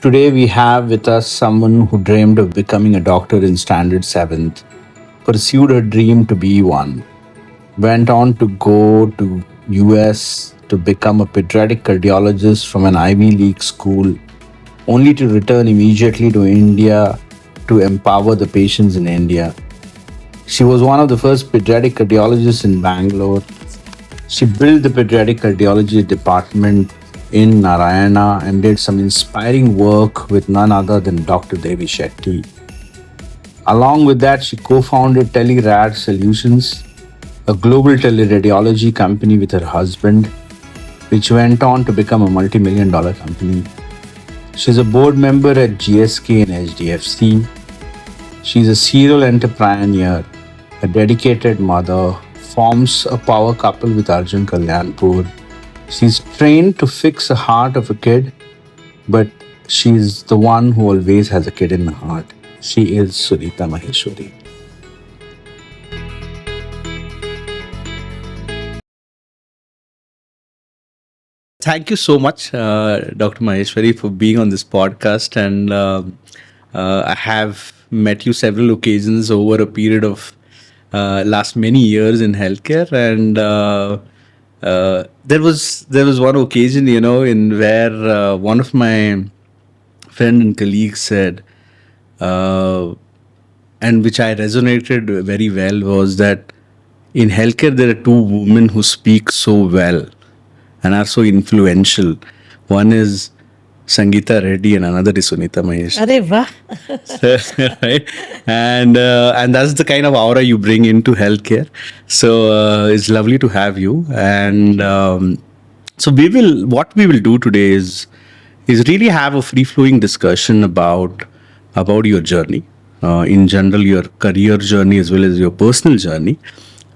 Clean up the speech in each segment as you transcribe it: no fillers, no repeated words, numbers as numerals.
Today we have with us someone who dreamed of becoming a doctor in Standard 7th, pursued her dream to be one, went on to go to US to become a pediatric cardiologist from an Ivy League school, only to return immediately to India to empower the patients in India. She was one of the first pediatric cardiologists in Bangalore. She built the pediatric cardiology department in Narayana and did some inspiring work with none other than Dr. Devi Shetty. Along with that, she co-founded Telerad Solutions, a global teleradiology company with her husband, which went on to become a multi-million-dollar company. She's a board member at GSK and HDFC. She's a serial entrepreneur, a dedicated mother, forms a power couple with Arjun Kalyanpur. She's trained to fix the heart of a kid, but she's the one who always has a kid in the heart. She is Sunita Maheshwari. Thank you so much, Dr. Maheshwari, for being on this podcast. And I have met you several occasions over a period of last many years in healthcare, and there was one occasion, in where one of my friend and colleagues said, and which I resonated very well, was that in healthcare there are two women who speak so well and are so influential. One is Sangeeta Reddy and another is Sunita Maheshwari. Arey wah. Right? And that's the kind of aura you bring into healthcare. So it's lovely to have you. And so what we will do today is really have a free flowing discussion about your journey, in general, your career journey as well as your personal journey.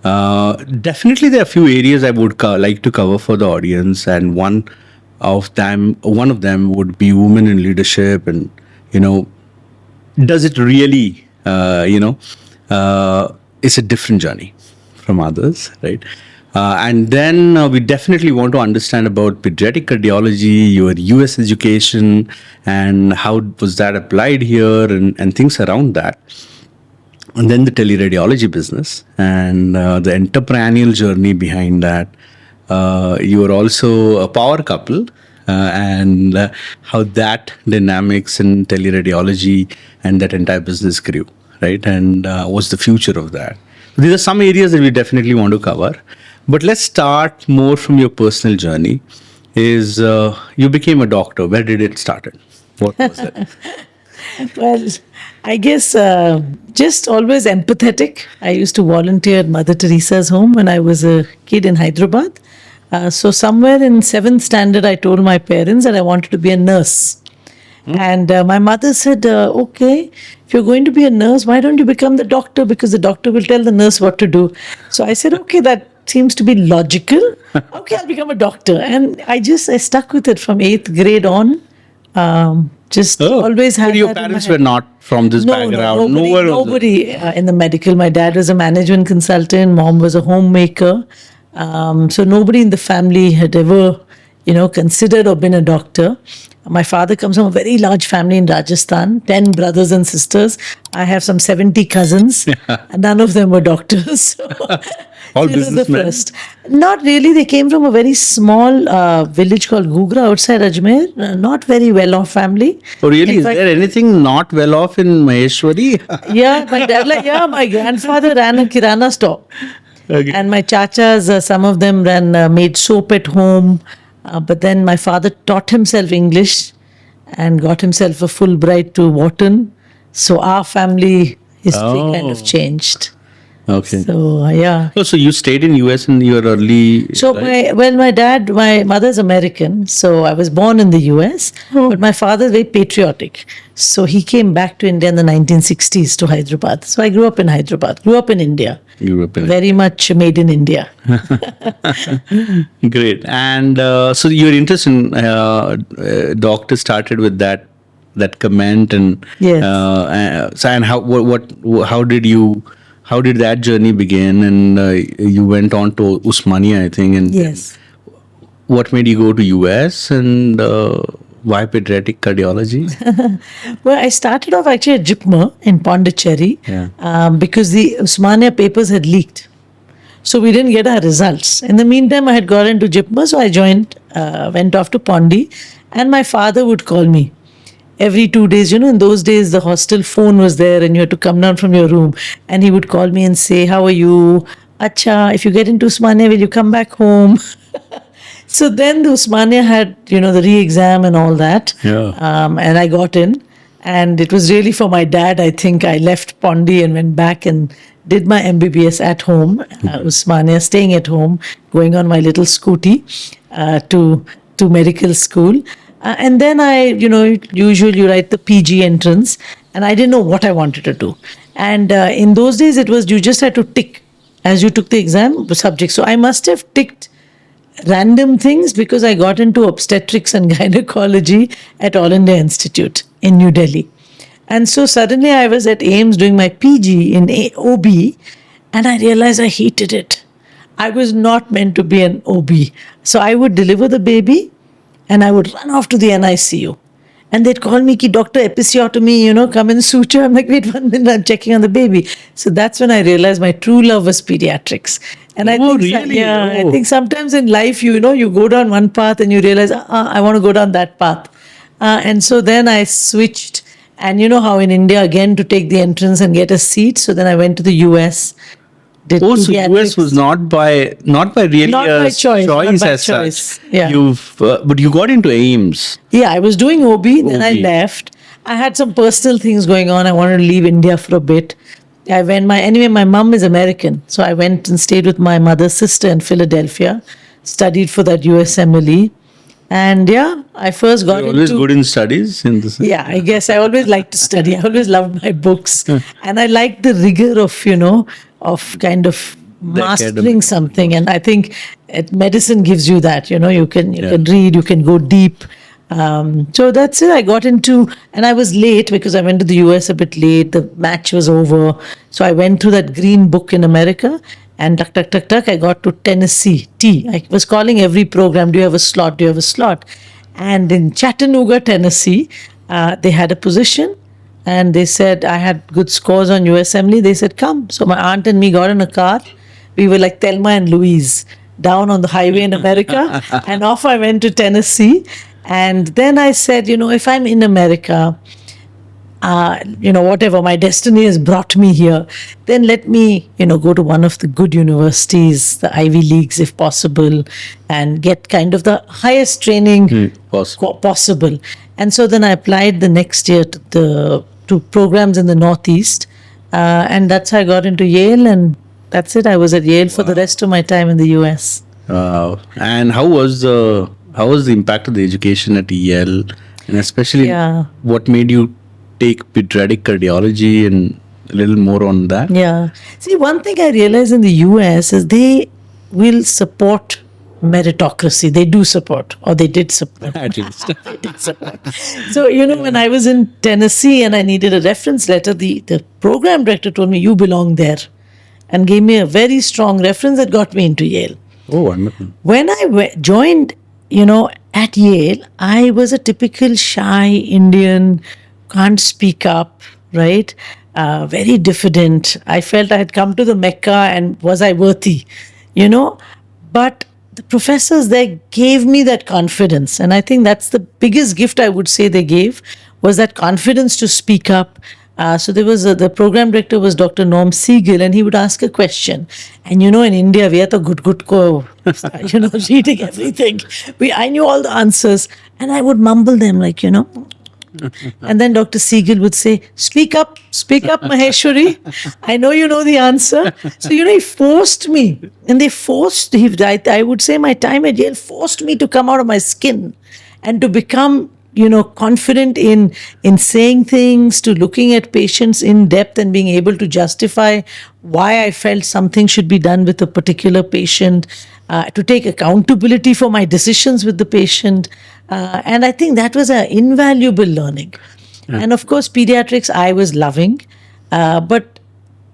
Definitely, there are a few areas I would like to cover for the audience, and one of them would be women in leadership, and does it really it's a different journey from others, right? And then we definitely want to understand about pediatric cardiology, your US education, and how was that applied here, and things around that. And then the teleradiology business and the entrepreneurial journey behind that. You are also a power couple, and how that dynamics in teleradiology and that entire business grew, right? And what's the future of that? These are some areas that we definitely want to cover. But let's start more from your personal journey. Is you became a doctor. Where did it start? What was it? Well, I guess just always empathetic. I used to volunteer at Mother Teresa's home when I was a kid in Hyderabad. So somewhere in 7th standard, I told my parents that I wanted to be a nurse. And my mother said, okay, if you're going to be a nurse, why don't you become the doctor? Because the doctor will tell the nurse what to do. So I said, okay, that seems to be logical. Okay, I'll become a doctor. And I stuck with it from 8th grade on. Always had but your that in my parents head. were not from this background. Nobody in the medical. My dad was a management consultant. Mom was a homemaker. So nobody in the family had ever, considered or been a doctor. My father comes from a very large family in Rajasthan, 10 brothers and sisters. I have some 70 cousins, and none of them were doctors. So All it was the businessmen? first. Not really. They came from a very small village called Gugra outside Ajmer. Not very well-off family. Oh, really? In Is fact, there anything not well off in Maheshwari? yeah, my dad, my grandfather ran a kirana store. Okay. And my chachas, some of them made soap at home. But then my father taught himself English and got himself a Fulbright to Wharton. So our family history kind of changed. Okay. So, yeah. Oh, so you stayed in US in your early. So right? my mother's American, so I was born in the US, but my father is very patriotic. So he came back to India in the 1960s to Hyderabad. So I grew up in Hyderabad, grew up in India. European. Very much made in India. Great. And so your interest in doctor started with that comment, and Yes. so and how did that journey begin? And you went on to Usmania, I think. And Yes. what made you go to US? And Why pediatric cardiology? Well, I started off actually at JIPMER in Pondicherry because the Usmania papers had leaked. So we didn't get our results. In the meantime, I had got into JIPMER, so I joined, went off to Pondi, and my father would call me every 2 days. You know, in those days, the hostel phone was there and you had to come down from your room. And he would call me and say, "How are you? Acha, if you get into Usmania, will you come back home?" So then the Usmania had, you know, the re-exam and all that. And I got in. And it was really for my dad. I think I left Pondi and went back and did my MBBS at home, Usmania, staying at home, going on my little scooty to medical school. And then I, you know, usually you write the PG entrance, and I didn't know what I wanted to do. And in those days, it was you just had to tick as you took the exam subject. So I must have ticked random things because I got into obstetrics and gynecology at All India Institute in New Delhi. And so suddenly I was at AIMS doing my PG in OB, and I realized I hated it. I was not meant to be an OB. So I would deliver the baby and I would run off to the NICU. And they'd call me, ki doctor, episiotomy, you know, come and suture. I'm like, wait 1 minute, I'm checking on the baby. So that's when I realized my true love was pediatrics. And I think, really? I think sometimes in life, you know, you go down one path and you realize, I want to go down that path. And so then I switched. And you know how in India, again, to take the entrance and get a seat. So then I went to the US. So US was not by really Not by choice, not by as choice. such. Yeah. But you got into AIMS. Yeah, I was doing OB, then I left. I had some personal things going on. I wanted to leave India for a bit. My mom is American. So I went and stayed with my mother's sister in Philadelphia, studied for that USMLE. And yeah, I first got You're always good in studies in this. Yeah, I guess I always liked to study. I always loved my books. And I liked the rigor of, you know, of kind of mastering something. And I think medicine gives you that, you know, you can read, you can go deep. So that's it. I got into, and I was late because I went to the US a bit late. The match was over. So I went through that green book in America. And I got to Tennessee T. I was calling every program, do you have a slot? Do you have a slot? And in Chattanooga, Tennessee, they had a position. And they said, I had good scores on USMLE. They said, come. So my aunt and me got in a car. We were like Thelma and Louise down on the highway in America. And off I went to Tennessee. And then I said, you know, if I'm in America, you know, whatever, my destiny has brought me here, then let me, you know, go to one of the good universities, the Ivy Leagues if possible, and get kind of the highest training possible. And so then I applied the next year to programs in the Northeast, and that's how I got into Yale, and that's it. I was at Yale for the rest of my time in the US. Wow. And how was the impact of the education at Yale, and especially what made you take pediatric cardiology, and a little more on that? Yeah. See, one thing I realized in the US is they will support meritocracy. They do support, or they did support. At least. They did support. So, you know, when I was in Tennessee and I needed a reference letter, the program director told me, you belong there, and gave me a very strong reference that got me into Yale. Oh, wonderful. When I joined, you know, at Yale, I was a typical shy Indian, can't speak up, right? Very diffident. I felt I had come to the Mecca, and was I worthy, you know? But the professors there gave me that confidence. And I think that's the biggest gift I would say they gave, was that confidence to speak up. So there was the program director was Dr. Norm Siegel, and he would ask a question. And you know, in India, we are the good ko, you know, reading everything. I knew all the answers, and I would mumble them like, you know. And then Dr. Siegel would say, speak up, Maheshwari. I know you know the answer. So, you know, he forced me. And I would say my time at Yale forced me to come out of my skin and to become, you know, confident in saying things, to looking at patients in depth and being able to justify why I felt something should be done with a particular patient, to take accountability for my decisions with the patient. And I think that was an invaluable learning. And of course, pediatrics I was loving. But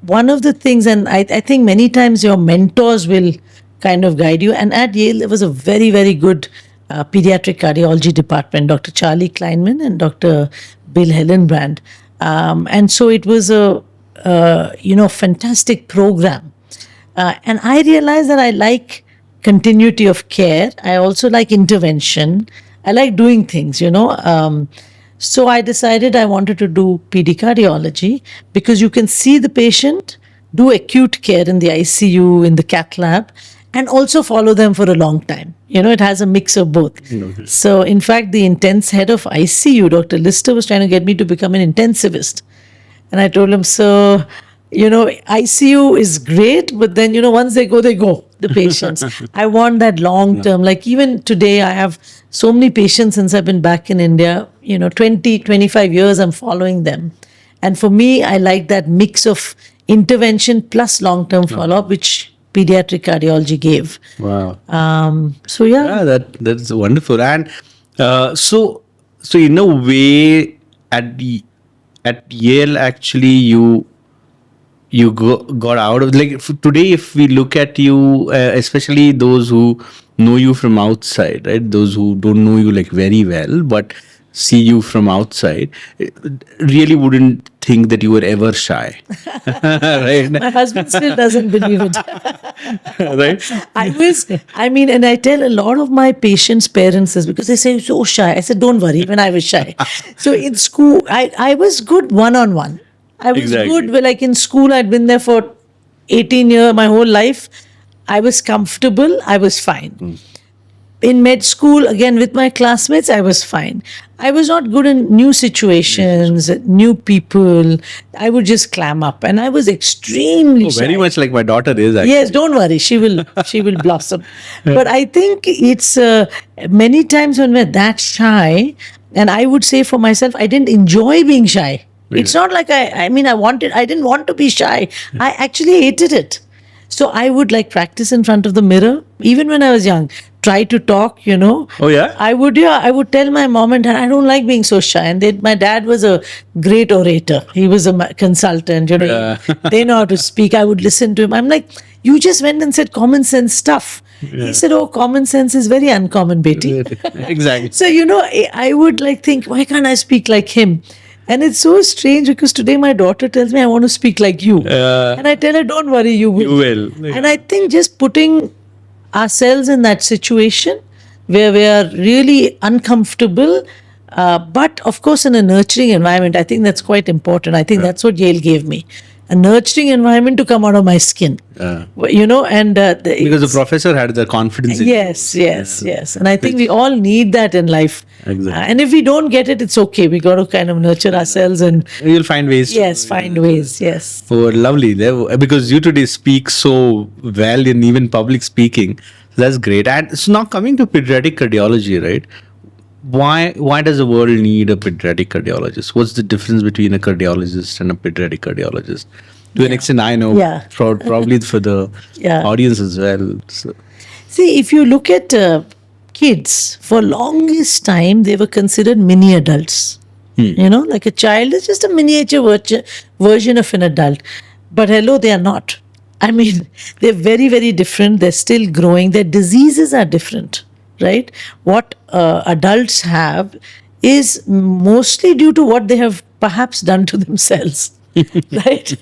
one of the things, and I think many times your mentors will kind of guide you. And at Yale, there was a very, very good Pediatric Cardiology Department, Dr. Charlie Kleinman and Dr. Bill Hellenbrand. And so it was a, fantastic program. And I realized that I like continuity of care. I also like intervention. I like doing things, so I decided I wanted to do PD cardiology because you can see the patient, do acute care in the ICU, in the cath lab, and also follow them for a long time. It has a mix of both. Okay. So, in fact, the intense head of ICU, Dr. Lister, was trying to get me to become an intensivist. And I told him, so, ICU is great, but then, once they go, the patients. I want that long term. Like even today, I have so many patients since I've been back in India, 20, 25 years, I'm following them. And for me, I like that mix of intervention plus long term follow up, which pediatric cardiology gave. Wow. So, yeah. Yeah, that's wonderful. And so in a way, at Yale, actually, you got out of, like, today, if we look at you, especially those who know you from outside, right, those who don't know you like very well but see you from outside, really wouldn't think that you were ever shy. Right. My husband still doesn't believe it. Right. And I tell a lot of my patients' parents this because they say, you're so shy. I said, don't worry, when I was shy. So in school, I was good one-on-one. I was Exactly. good. Well, like in school, I'd been there for 18 years, my whole life. I was comfortable. I was fine. In med school, again, with my classmates, I was fine. I was not good in new situations, new people. I would just clam up. And I was extremely shy. Very much like my daughter is, actually. Yes, don't worry. She will blossom. But I think it's many times when we're that shy, and I would say for myself, I didn't enjoy being shy. It's not like I didn't want to be shy. I actually hated it. So I would like practice in front of the mirror, even when I was young, try to talk, Oh, yeah? I would tell my mom and dad, I don't like being so shy. And my dad was a great orator. He was a consultant, Yeah. They know how to speak. I would listen to him. I'm like, you just went and said common sense stuff. Yeah. He said, oh, common sense is very uncommon, Beti. Exactly. So, I would like think, why can't I speak like him? And it's so strange because today my daughter tells me, I want to speak like you. And I tell her, don't worry, you will. You will. And I think just putting ourselves in that situation where we are really uncomfortable, but of course in a nurturing environment, I think that's quite important. I think that's what Yale gave me. A nurturing environment to come out of my skin. And Because the professor had the confidence in you. Yes. And I think we all need that in life. Exactly. And if we don't get it, it's okay. We got to kind of nurture ourselves and You'll find ways. find ways. Yes. Oh, lovely. Because you today speak so well in even public speaking. So that's great. And so now coming to pediatric cardiology, right? Why does the world need a pediatric cardiologist? What's the difference between a cardiologist and a pediatric cardiologist? To an extent, I know. Yeah. Probably for the audience as well. So. See, if you look at kids, for longest time, they were considered mini adults. Like a child is just a miniature version of an adult. But hello, they are not. I mean, they're very, very different. They're still growing. Their diseases are different, right? What adults have is mostly due to what they have perhaps done to themselves. Right?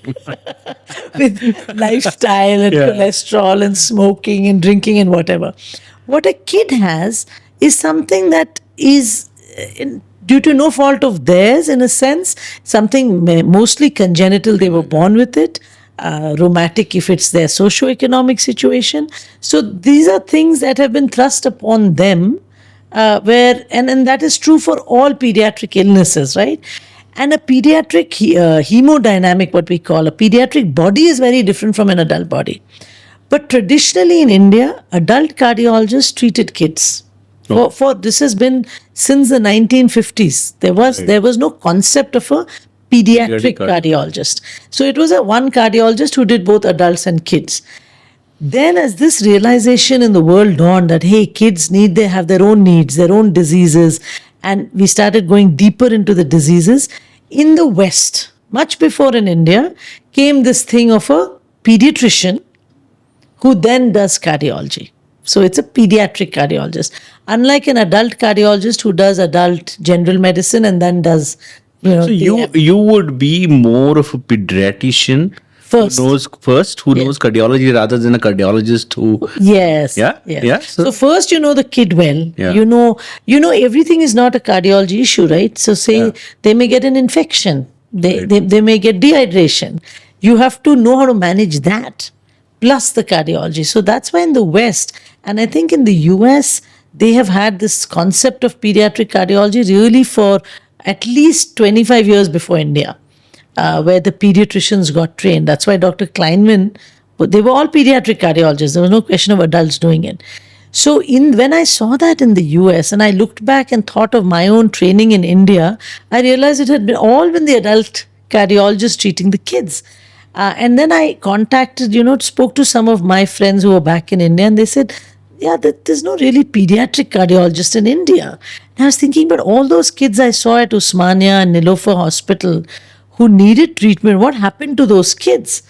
With lifestyle and cholesterol and smoking and drinking and whatever. What a kid has is something that is due to no fault of theirs, in a sense, something mostly congenital, they were born with it, rheumatic if it's their socioeconomic situation. So these are things that have been thrust upon them, and that is true for all pediatric illnesses, right? And a pediatric hemodynamic, what we call a pediatric body, is very different from an adult body. But traditionally in India, adult cardiologists treated kids. For this has been since the 1950s. There was no concept of a pediatric cardiologist. So it was one cardiologist who did both adults and kids. Then as this realization in the world dawned that, hey, kids they have their own needs, their own diseases, and we started going deeper into the diseases, in the West, much before in India, came this thing of a pediatrician who then does cardiology. So it's a pediatric cardiologist. Unlike an adult cardiologist who does adult general medicine and then does, So you would be more of a pediatrician First. who knows cardiology rather than a cardiologist who. Yes. Yeah. Yes. Yeah. So first, you know the kid well. Yeah. You know everything is not a cardiology issue, right? So say they may get an infection, they may get dehydration. You have to know how to manage that, plus the cardiology. So that's why in the West, and I think in the US, they have had this concept of pediatric cardiology really for at least 25 years before India. Where the pediatricians got trained. That's why Dr. Kleinman, they were all pediatric cardiologists. There was no question of adults doing it. So when I saw that in the US and I looked back and thought of my own training in India, I realized it had been all been the adult cardiologists treating the kids. And then I contacted, spoke to some of my friends who were back in India, and they said, there's no really pediatric cardiologist in India. And I was thinking, but all those kids I saw at Usmania and Nilofer Hospital who needed treatment, what happened to those kids?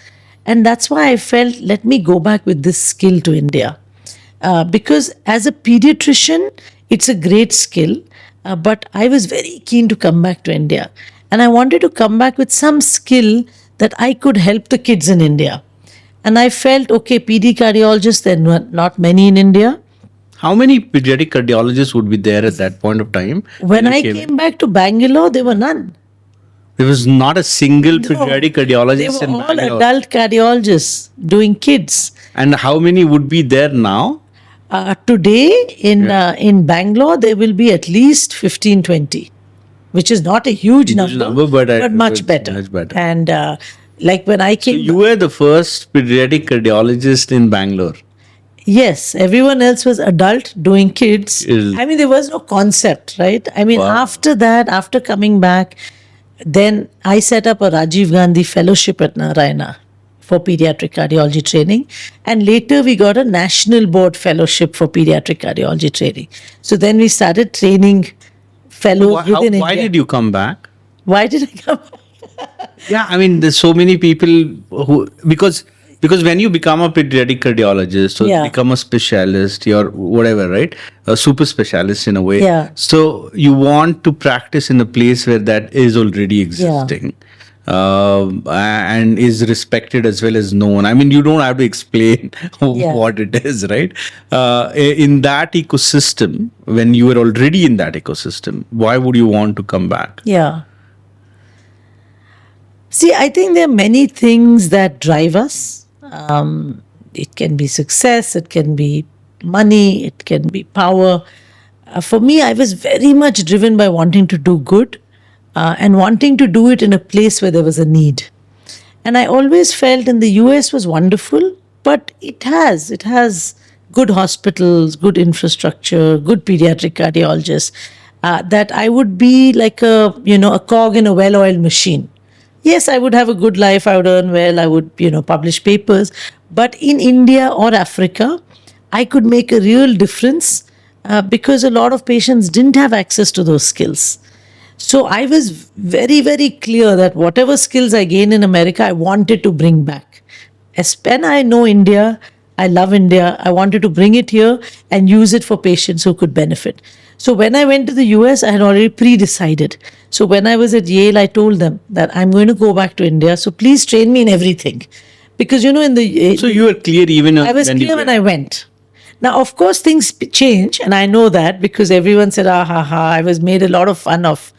And that's why I felt, let me go back with this skill to India. Because as a pediatrician, it's a great skill, but I was very keen to come back to India. And I wanted to come back with some skill that I could help the kids in India. And I felt, okay, PD cardiologists, there are not many in India. How many pediatric cardiologists would be there at that point of time? When I came back to Bangalore, there were none. There was not a single pediatric cardiologist in Bangalore. They were all adult cardiologists doing kids. And how many would be there now? Today in Bangalore, there will be at least 15, 20, which is not a huge number, but much better. Much better. And like when I came... So you were the first pediatric cardiologist in Bangalore? Yes, everyone else was adult doing kids. I mean, there was no concept, right? I mean, after that, after coming back, then I set up a Rajiv Gandhi fellowship at Narayana for pediatric cardiology training. And later we got a national board fellowship for pediatric cardiology training. So then we started training fellows within India. Why did you come back? Why did I come back? Yeah, I mean, there's so many people who, because when you become a pediatric cardiologist or become a specialist or whatever, right? A super specialist in a way. Yeah. So you want to practice in a place where that is already existing. And is respected as well as known. I mean, you don't have to explain what it is, right? In that ecosystem, when you were already in that ecosystem, why would you want to come back? Yeah. See, I think there are many things that drive us. It can be success, it can be money, it can be power. For me, I was very much driven by wanting to do good and wanting to do it in a place where there was a need. And I always felt in the US was wonderful, but it has good hospitals, good infrastructure, good pediatric cardiologists, that I would be like a cog in a well-oiled machine. Yes, I would have a good life, I would earn well, I would, publish papers. But in India or Africa, I could make a real difference because a lot of patients didn't have access to those skills. So I was very, very clear that whatever skills I gained in America, I wanted to bring back. When I know India, I love India, I wanted to bring it here and use it for patients who could benefit. So when I went to the US, I had already pre-decided. So when I was at Yale, I told them that I'm going to go back to India. So please train me in everything. Because, So you were clear even I was clear when I went. Now, of course, things change. And I know that because everyone said, I was made a lot of fun of.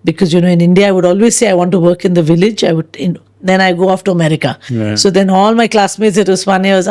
Because, in India, I would always say I want to work in the village. Then I go off to America. Yeah. So then all my classmates at Usmania was,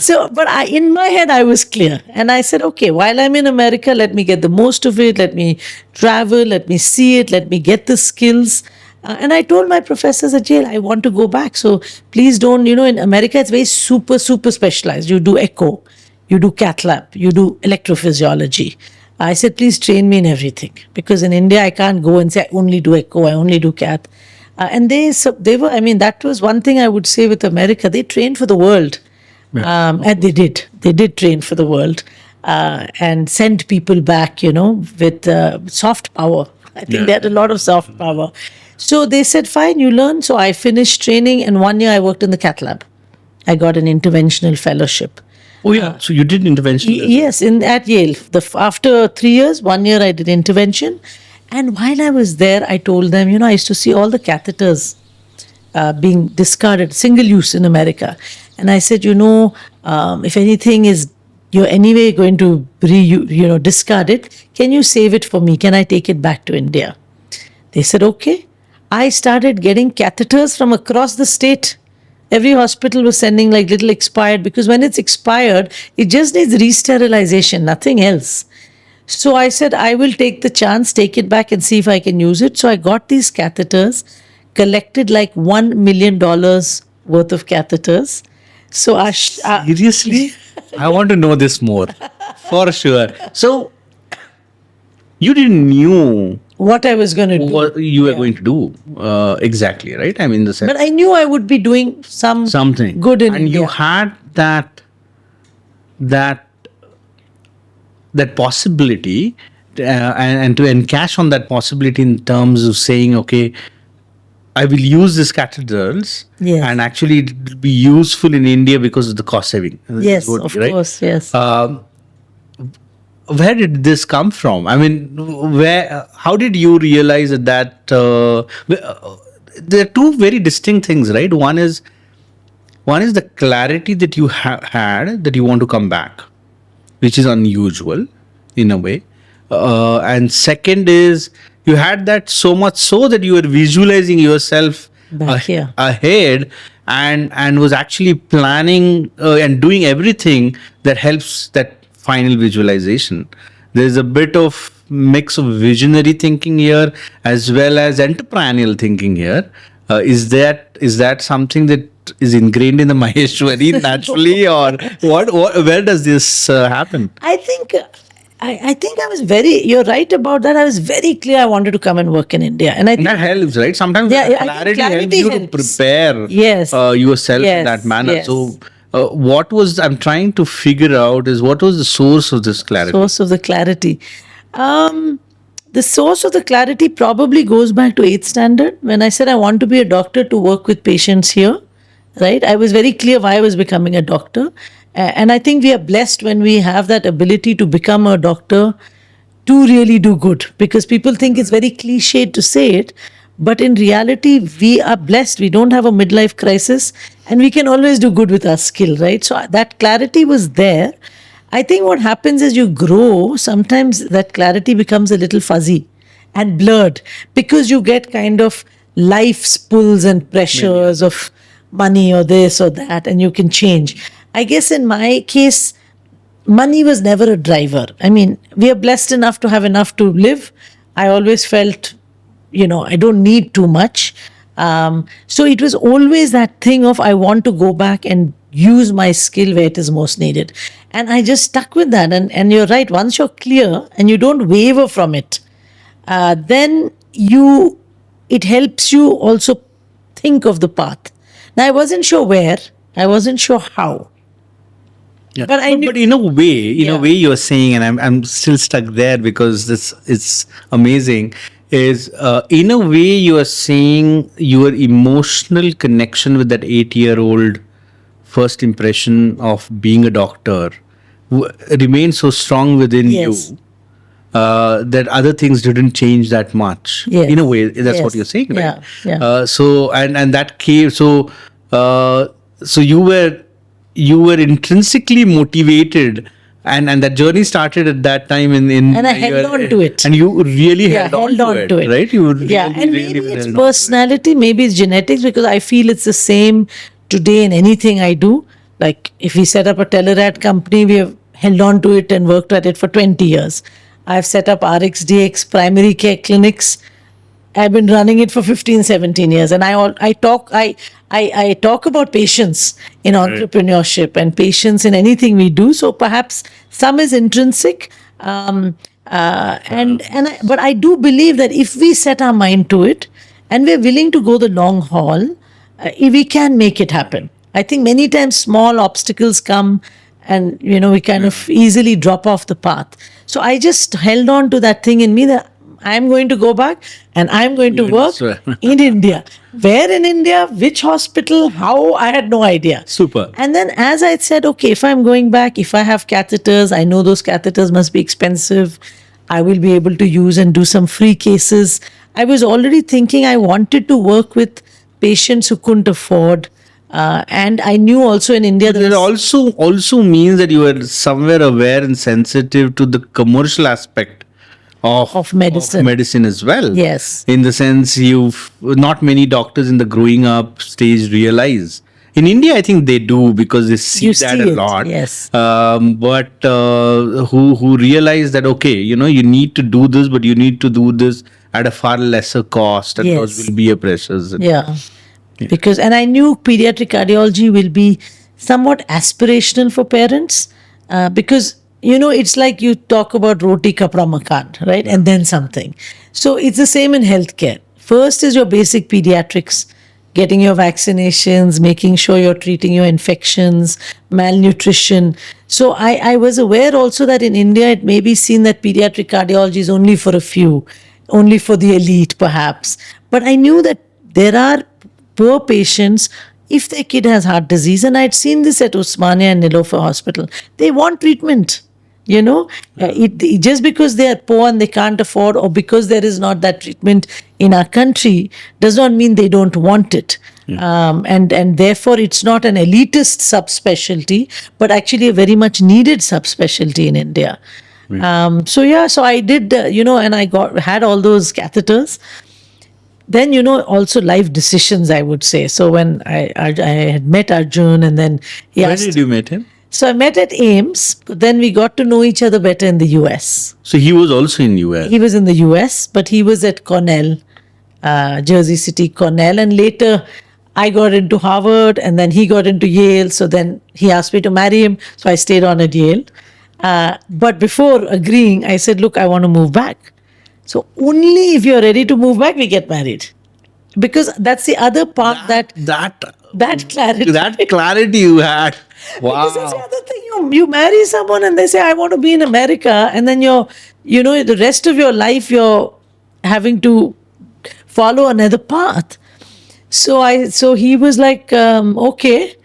So, but in my head, I was clear. And I said, okay, while I'm in America, let me get the most of it. Let me travel. Let me see it. Let me get the skills. And I told my professors at Yale, I want to go back. So please don't, in America, it's very super, super specialized. You do echo, you do cath lab, you do electrophysiology. I said, please train me in everything. Because in India, I can't go and say, I only do echo, I only do cath. And they were, that was one thing I would say with America. They trained for the world. Yeah. And they did train for the world and sent people back, with soft power. I think they had a lot of soft power. So they said, fine, you learn. So I finished training and 1 year I worked in the cath lab. I got an interventional fellowship. Oh yeah, so you did intervention. Yes, at Yale. After 3 years, 1 year I did intervention, and while I was there, I told them, I used to see all the catheters being discarded, single use in America, and I said, if anything is you're anyway going to discard it, can you save it for me? Can I take it back to India? They said okay. I started getting catheters from across the state. Every hospital was sending like little expired, because when it's expired, it just needs re-sterilization, nothing else. So I said, I will take the chance, take it back and see if I can use it. So I got these catheters, collected like $1 million worth of catheters. So Seriously? I want to know this more. For sure. So you didn't knew what I was going to do. What you were going to do exactly, right? I mean, but I knew I would be doing something good in and India. You had that possibility, and to encash on that possibility in terms of saying, okay, I will use these catheters, and actually it will be useful in India because of the cost saving. Yes, of course, yes. Where did this come from? I mean, how did you realize that there are two very distinct things, right? One is the clarity that you had that you want to come back, which is unusual in a way. And second is you had that so much so that you were visualizing yourself ahead and was actually planning and doing everything that helps that final visualization. There's a bit of mix of visionary thinking here as well as entrepreneurial thinking here. Is that something that is ingrained in the Maheshwari naturally, or what? Where does this happen? I think I was you're right about that. I was very clear I wanted to come and work in India. And I think that helps, right? Sometimes clarity helps you to prepare yourself in that manner. Yes. So I'm trying to figure out is what was the source of this clarity? Source of the clarity. The source of the clarity probably goes back to 8th standard. When I said I want to be a doctor to work with patients here, right? I was very clear why I was becoming a doctor. And I think we are blessed when we have that ability to become a doctor to really do good, because people think it's very cliched to say it. But in reality, we are blessed. We don't have a midlife crisis and we can always do good with our skill, right? So that clarity was there. I think what happens as you grow, sometimes that clarity becomes a little fuzzy and blurred because you get kind of life's pulls and pressures of money or this or that, and you can change. I guess in my case, money was never a driver. I mean, we are blessed enough to have enough to live. I always felt, I don't need too much. So it was always that thing of I want to go back and use my skill where it is most needed. And I just stuck with that. And you're right, once you're clear and you don't waver from it, then it helps you also think of the path. Now, I wasn't sure where, I wasn't sure how. Yeah. But in a way, you're saying, and I'm still stuck there because it's amazing, is in a way you are saying your emotional connection with that 8-year-old first impression of being a doctor remains so strong within you that other things didn't change that much. In a way, that's what you're saying, right? So and that came. So you were intrinsically motivated, and that journey started at that time. And I held on to it. And you really held on to it, right? You really, and maybe it's personality, maybe it's genetics, because I feel it's the same today in anything I do. Like if we set up a Telerad company, we have held on to it and worked at it for 20 years. I've set up RXDX primary care clinics. I've been running it for 15, 17 years. And I talk about patience in entrepreneurship and patience in anything we do. So perhaps some is intrinsic. But I do believe that if we set our mind to it and we're willing to go the long haul, we can make it happen. I think many times small obstacles come and, we kind of easily drop off the path. So I just held on to that thing in me that I'm going to go back and I'm going to You work swear. in India. Where in India, which hospital, how, I had no idea. Super. And then as I said, okay, if I'm going back, if I have catheters, I know those catheters must be expensive. I will be able to use and do some free cases. I was already thinking I wanted to work with patients who couldn't afford. And I knew also in India It also means that you are somewhere aware and sensitive to the commercial aspect of medicine. medicine as well. Yes. In the sense, not many doctors in the growing up stage realize. In India, I think they do because they see You that see a it, lot. yes. But who realize that, okay, you need to do this, but you need to do this at a far lesser cost, and those Yes. will be a pressures. Yeah. Because, and I knew pediatric cardiology will be somewhat aspirational for parents because, it's like you talk about roti kapra makan, right? And then something. So it's the same in healthcare. First is your basic pediatrics, getting your vaccinations, making sure you're treating your infections, malnutrition. So I was aware also that in India, it may be seen that pediatric cardiology is only for a few, only for the elite, perhaps. But I knew that there are poor patients, if their kid has heart disease, and I'd seen this at Osmania and Nilofer Hospital, they want treatment. Just because they are poor and they can't afford, or because there is not that treatment in our country, does not mean they don't want it. And therefore, it's not an elitist subspecialty, but actually a very much needed subspecialty in India. So I did, and I had all those catheters. Then, also life decisions, I would say. So when I had met Arjun, and then he Where asked. did you meet him? So I met at Ames, but then we got to know each other better in the US. So he was also in US. He was in the US, but he was at Cornell, Jersey City, Cornell. And later I got into Harvard, and then he got into Yale. So then he asked me to marry him. So I stayed on at Yale. But before agreeing, I said, look, I want to move back. So only if you're ready to move back, we get married. Because that's the other part that clarity. That clarity you had. Wow. Because that's the other thing. You marry someone and they say, I want to be in America. And then the rest of your life, you're having to follow another path. So he was like, okay,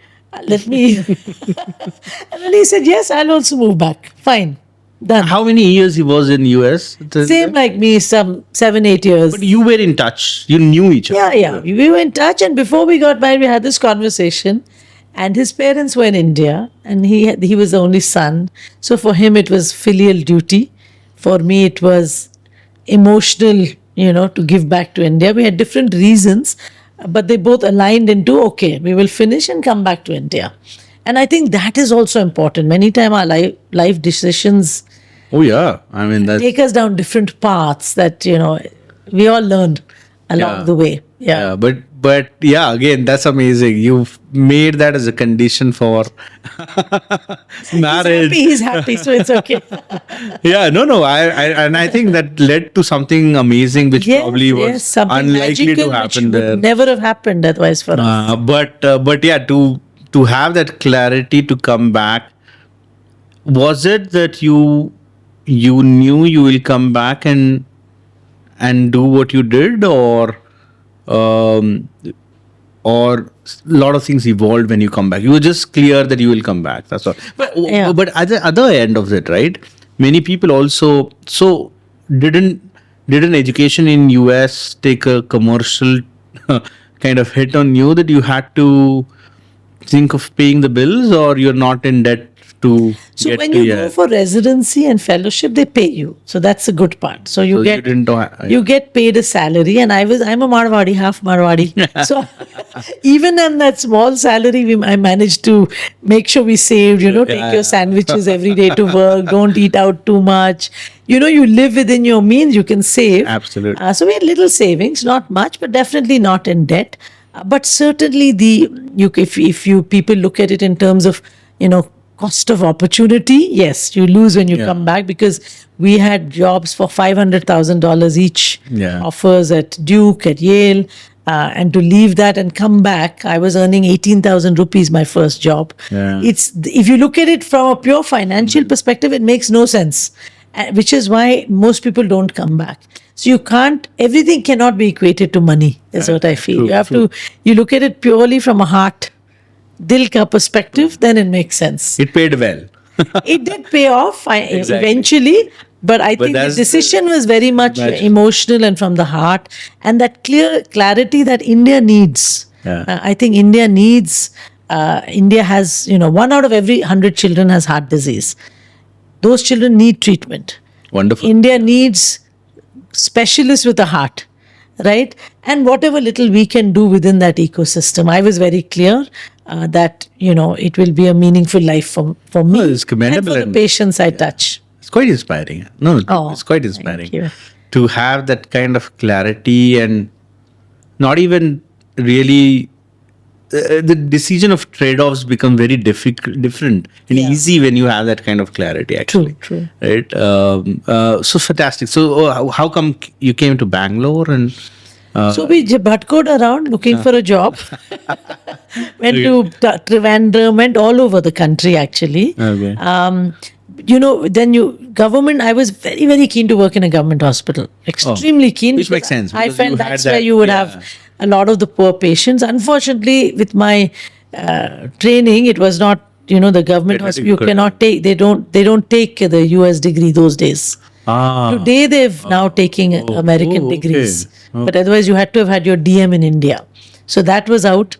let me. And then he said, yes, I'll also move back. Fine. Done. How many years he was in US? Same like me, some 7-8 years. But you were in touch. You knew each other. Yeah. We were in touch, and before we got married, we had this conversation. And his parents were in India, and he was the only son. So for him, it was filial duty. For me, it was emotional, to give back to India. We had different reasons, but they both aligned into, okay, we will finish and come back to India. And I think that is also important. Many times our life decisions take us down different paths that, we all learned along the way. Yeah. But again, that's amazing. You've made that as a condition for marriage. He's happy, so it's okay. I think that led to something amazing, which probably was unlikely to happen there. Would never have happened otherwise for us. But yeah, to have that clarity to come back, was it that you knew you will come back and do what you did, or a lot of things evolved when you come back? You were just clear that you will come back. That's all. But at the other end of it, right? Many people also didn't education in US take a commercial kind of hit on you, that you had to think of paying the bills, or you're not in debt to so get when to you go for residency and fellowship, they pay you. So that's the good part. So you get paid a salary, and I'm a Marwadi, half Marwadi. So even on that small salary, I managed to make sure we saved. Take your sandwiches every day to work. Don't eat out too much. You live within your means. You can save. Absolutely. So we had little savings, not much, but definitely not in debt. But certainly if people look at it in terms of cost of opportunity, yes, you lose when you come back, because we had jobs for $500,000 each, offers at Duke, at Yale, and to leave that and come back, I was earning 18,000 rupees my first job. If you look at it from a pure financial perspective, it makes no sense. which is why most people don't come back. So you can't, everything cannot be equated to money, is what I feel. True, You have true. you look at it purely from a heart, dil ka perspective, then it makes sense. It paid well. It did pay off Exactly. eventually, but I think the that's decision was very much Imagine. emotional and from the heart, and that clarity that India needs. Yeah. I think India needs. India has, 1 out of every 100 children has heart disease. Those children need treatment. Wonderful. India needs specialists with a heart, right? And whatever little we can do within that ecosystem, I was very clear that it will be a meaningful life for me it's commendable and for the and- patients I touch. It's quite inspiring. No, Oh, it's quite thank inspiring you. to have that kind of clarity and not even really. The decision of trade-offs become very different and Yeah. easy when you have that kind of clarity. Actually, True. right? So fantastic. So how come you came to Bangalore and? So we butkoed around looking for a job. Went to Trivandrum, went all over the country actually. Okay. Government, I was very, very keen to work in a government hospital. Extremely keen. Which makes because sense, I because you felt had that's that- where you would yeah. have a lot of the poor patients. Unfortunately, with my training, it was not, the government Pediatric hospital, you could- cannot take, they don't take the US degree those days. Today they've now taking American okay. degrees. Oh. But otherwise you had to have had your DM in India. So that was out.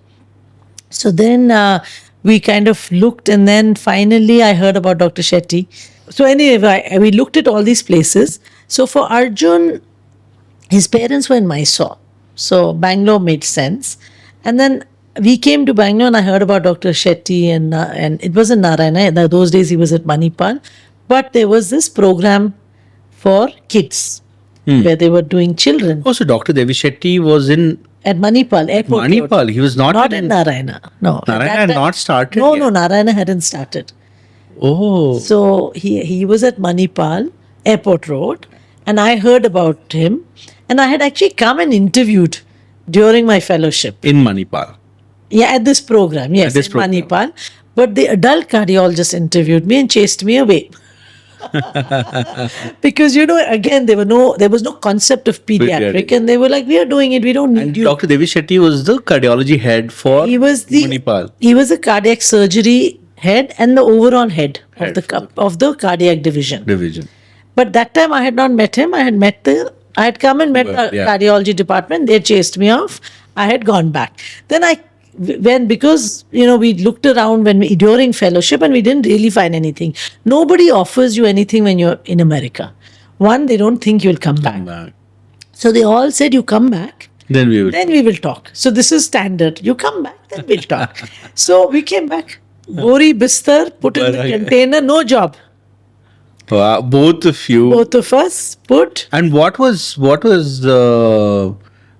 So then we kind of looked, and then finally I heard about Dr. Shetty. So anyway, we looked at all these places. So for Arjun, his parents were in Mysore. So Bangalore made sense. And then we came to Bangalore and I heard about Dr. Shetty and it wasn't Narayana. Those days he was at Manipal. But there was this program for kids where they were doing children Also, Dr. Devi Shetty was in at Manipal Airport. Road. Manipal. He was not Not in Narayana. No. At Narayana that had time- not started No, yet. no, Narayana hadn't started. Oh, So he was at Manipal Airport Road, and I heard about him, and I had actually come and interviewed during my fellowship. in Manipal. Yeah, at this program, yes, this in program. Manipal. But the adult cardiologist interviewed me and chased me away. Because again there was no concept of pediatric, and they were like, we are doing it, we don't need And you. Dr. Devi Shetty was the cardiology head for He was Manipal. a cardiac surgery head and the overall head of the cardiac division. Division. But that time I had not met him. I had come and met Well, the yeah. cardiology department. They chased me off. I had gone back. Then because we looked around during fellowship and we didn't really find anything. Nobody offers you anything when you're in America. One, they don't think you'll come back. So they all said, you come back, Then we would. then we will talk. So this is standard. You come back, then we'll talk. So we came back. Gori bistar, put in the container, no job. Both of you. Both of us put. And what was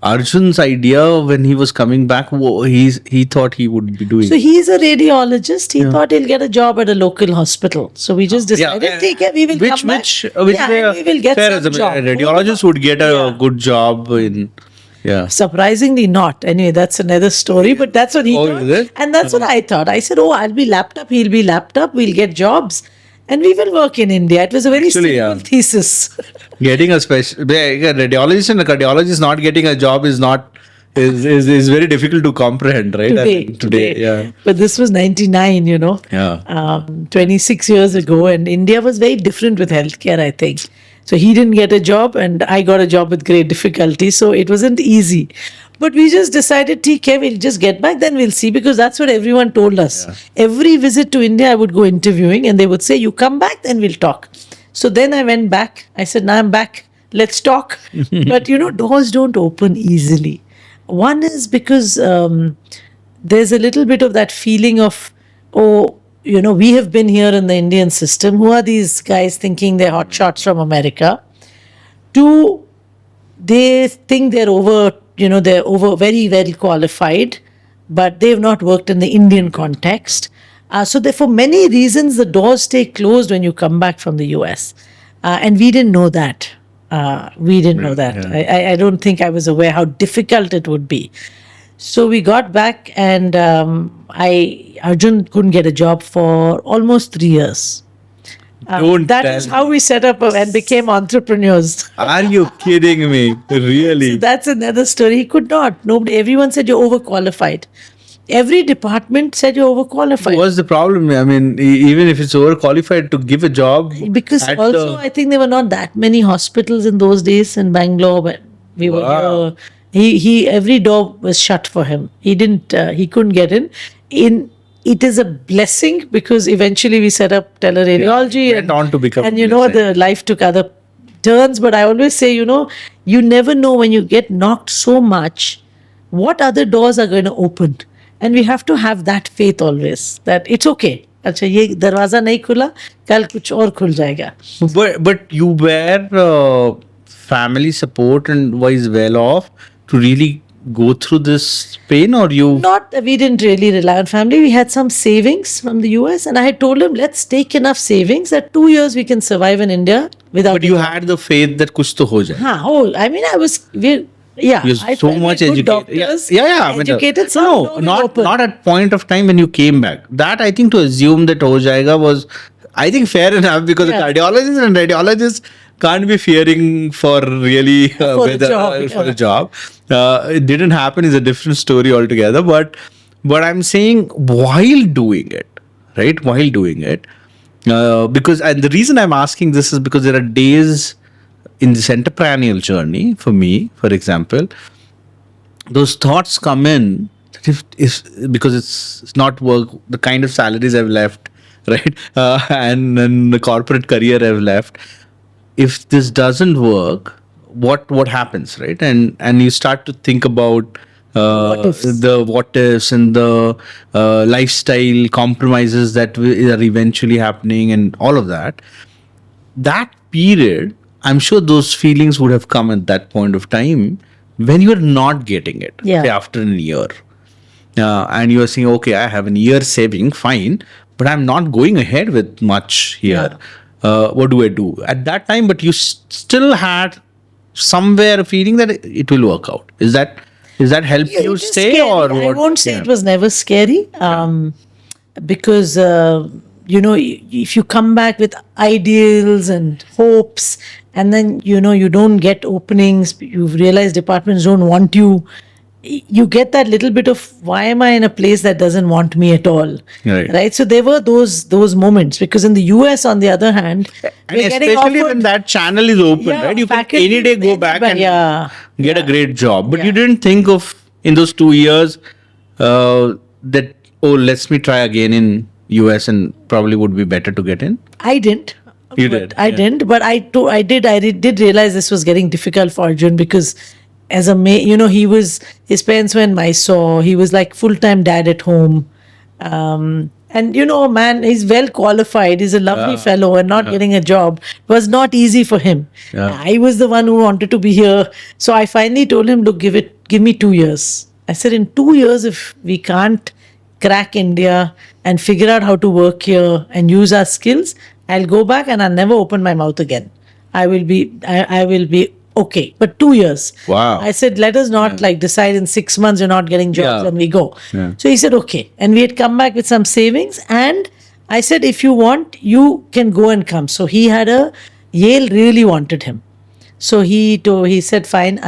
Arjun's idea when he was coming back? He thought he would be doing. So he's a radiologist. He thought he'll get a job at a local hospital. So we just decided, take care, we will come back. And we will get fair some as a job. radiologist would get a Yeah. good job in. Yeah. Surprisingly not. Anyway, that's another story, but that's what he Oh, thought. is it? And that's what I thought. I said, I'll be lapped up, he'll be lapped up, we'll get jobs. And we will work in India. It was a very Actually, simple yeah. thesis. Getting a radiologist and a cardiologist not getting a job is very difficult to comprehend, right? Today, yeah. But this was 99, Yeah. 26 years ago, and India was very different with healthcare, I think. So he didn't get a job, and I got a job with great difficulty. So it wasn't easy. But we just decided, TK, we'll just get back, then we'll see, because that's what everyone told us. Yeah. Every visit to India, I would go interviewing, and they would say, you come back, then we'll talk. So then I went back. I said, now I'm back. Let's talk. But doors don't open easily. One is because there's a little bit of that feeling of, we have been here in the Indian system. Who are these guys thinking they're hot shots from America? Two, they think they're over very, very qualified, but they've not worked in the Indian context. So for many reasons, the doors stay closed when you come back from the US. And we didn't know that. Yeah. I don't think I was aware how difficult it would be. So we got back, and Arjun couldn't get a job for almost 3 years. Don't That tell is how me. we set up and became entrepreneurs. Are you kidding me? Really? That's another story. He could not. Nobody. Everyone said you're overqualified. Every department said you're overqualified. What's the problem? I mean, even if it's overqualified to give a job Because at also, I think there were not that many hospitals in those days in Bangalore. But we were Wow. here. He every door was shut for him. He didn't. He couldn't get in. It is a blessing because eventually we set up teleradiology Went on to become and a blessing. the life took other turns. But I always say, you never know when you get knocked so much, what other doors are going to open, and we have to have that faith always that it's okay. अच्छा ये दरवाजा नहीं खुला कल कुछ और खुल जाएगा. But you were family support and was well off to really go through this pain, or you? Not we didn't really rely on family. We had some savings from the US, and I had told him let's take enough savings that 2 years we can survive in India without. But you had the faith that kuch to ho jaye. I mean, yeah. You're I so felt much like good educated. doctors, Yeah. I mean, educated. some no, don't not open. not at point of time when you came back. That I think to assume that ho jayega was, I think, fair enough because Yeah. a cardiologist and radiologist can't be fearing for really For the job, for yeah. a job. It didn't happen is a different story altogether. But I'm saying while doing it, right? While doing it, because and the reason I'm asking this is because there are days in this entrepreneurial journey for me, for example, those thoughts come in that if because it's not work, the kind of salaries I've left, right, and the corporate career I've left, if this doesn't work, what happens, right? And you start to think about What ifs. the what ifs and the lifestyle compromises that are eventually happening and all of that. That period, I'm sure those feelings would have come at that point of time when you are not getting it, Yeah. say after a year. And you are saying, okay, I have a year saving, fine, but I'm not going ahead with much here. What do I do? At that time, but you still had somewhere a feeling that it will work out. Is that help Yeah, you it is stay scary. or I what? won't say Yeah. it was never scary because if you come back with ideals and hopes and then you don't get openings, you realize departments don't want you. You get that little bit of why am I in a place that doesn't want me at all, Right. So there were those moments because in the US, on the other hand, And we're getting especially offered- when that channel is open, Yeah, right? You can faculty, any day go back and get a Yeah. great job. But you Yeah. didn't think of in those 2 years that let's me try again in US and probably would be better to get in. I didn't. You but did, I yeah. didn't, but I did realize this was getting difficult for Arjun because as his parents were in Mysore. He was like full-time dad at home. And man, he's well qualified. He's a lovely fellow, and not getting a job was not easy for him. Yeah. I was the one who wanted to be here. So I finally told him, look, give me 2 years. I said, in 2 years, if we can't crack India and figure out how to work here and use our skills, I'll go back and I'll never open my mouth again. I will be okay. But 2 years. Wow. I said, let us not decide in 6 months you're not getting jobs Yeah. and we go. Yeah. So he said, okay. And we had come back with some savings. And I said, if you want, you can go and come. So he had Yale really wanted him. So he said, fine.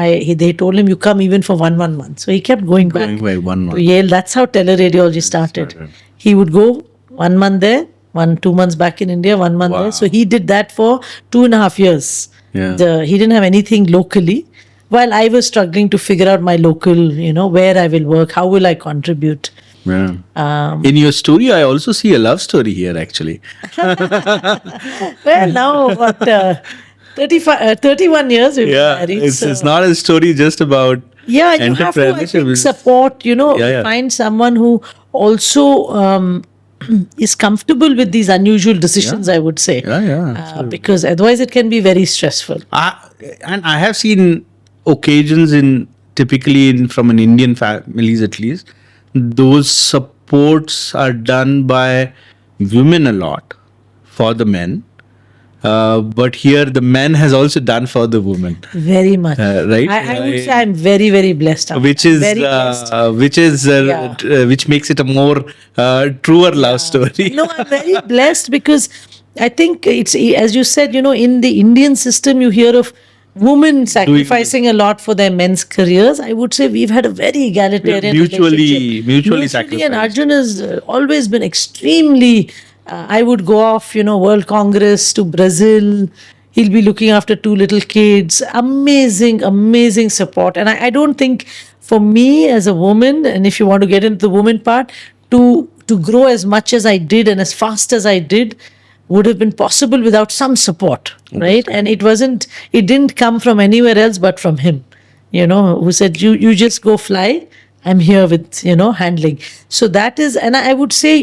They told him, you come even for 1 month. So he kept going back Going by 1 month. to Yale. That's how teleradiology started. He would go 1 month there, 2 months back in India, 1 month Wow. there. So he did that for 2.5 years. Yeah. He didn't have anything locally, while I was struggling to figure out my local, where I will work, how will I contribute. Yeah. In your story, I also see a love story here, actually. Well, now what? 31 years we've been married. It's not a story just about Yeah, you have to, I think, entrepreneurship. support, Yeah. find someone who also is comfortable with these unusual decisions, I would say. Because otherwise it can be very stressful. And I have seen occasions from an Indian families at least, those supports are done by women a lot for the men. But here the man has also done for the woman, Very much. right? I would say I'm very, very blessed. Which is very blessed. which makes it a more truer love story. No, I'm very blessed because I think it's, as you said, in the Indian system, you hear of women sacrificing a lot for their men's careers. I would say we've had a very egalitarian relationship. Mutually And sacrificed. Arjun has always been extremely. I would go off, World Congress to Brazil. He'll be looking after two little kids. Amazing, amazing support. And I don't think for me as a woman, and if you want to get into the woman part, to grow as much as I did and as fast as I did would have been possible without some support, right? And it didn't come from anywhere else but from him, who said, you just go fly. I'm here with, handling. So that is, and I would say,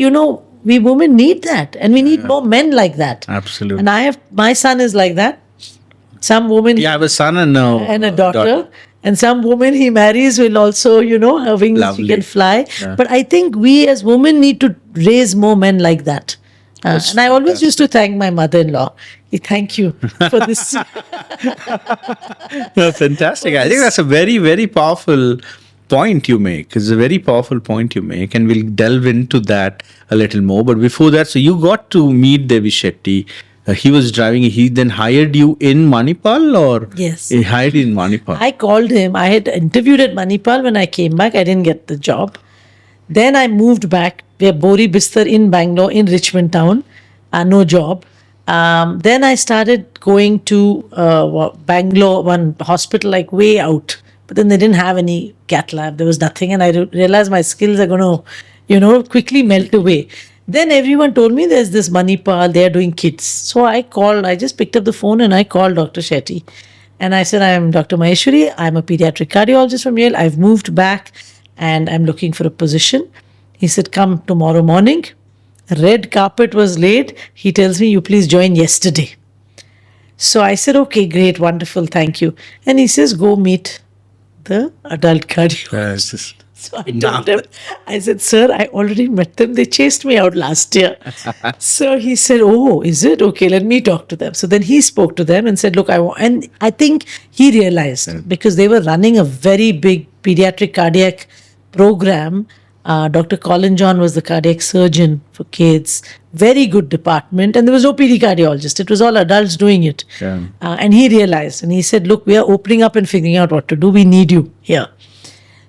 we women need that, and we need more men like that. Absolutely. And my son is like that. Some women. Yeah, I have a son and a daughter. And some women he marries will also, have wings, she can fly. Yeah. But I think we as women need to raise more men like that. And I always used to thank my mother-in-law. Thank you for this. No, fantastic. I think that's a very, very powerful point you make. It's a very powerful point you make, and we'll delve into that a little more. But before that, so you got to meet Devi Shetty. He was driving. He then hired you in Manipal, or Yes. he hired you in Manipal. I called him. I had interviewed at Manipal. When I came back, I didn't get the job. Then I moved back. We have Bori Bistar in Bangalore, in Richmond town. No job. Then I started going to Bangalore, one hospital like way out. But then they didn't have any cath lab. There was nothing. And I realized my skills are going to, quickly melt away. Then everyone told me there's this Manipal, they're doing kids. So I just picked up the phone and I called Dr. Shetty. And I said, I'm Dr. Maheshwari. I'm a pediatric cardiologist from Yale. I've moved back and I'm looking for a position. He said, come tomorrow morning. Red carpet was laid. He tells me, you please join yesterday. So I said, okay, great, wonderful, thank you. And he says, go meet the adult cardiologist. So I told him, I said, sir, I already met them. They chased me out last year. So he said, oh, is it? Okay, let me talk to them. So then he spoke to them and said, look, and I think he realized because they were running a very big pediatric cardiac program. Dr. Colin John was the cardiac surgeon for kids. Very good department. And there was no PD cardiologist. It was all adults doing it. Yeah. And he realized, and he said, look, we are opening up and figuring out what to do. We need you here.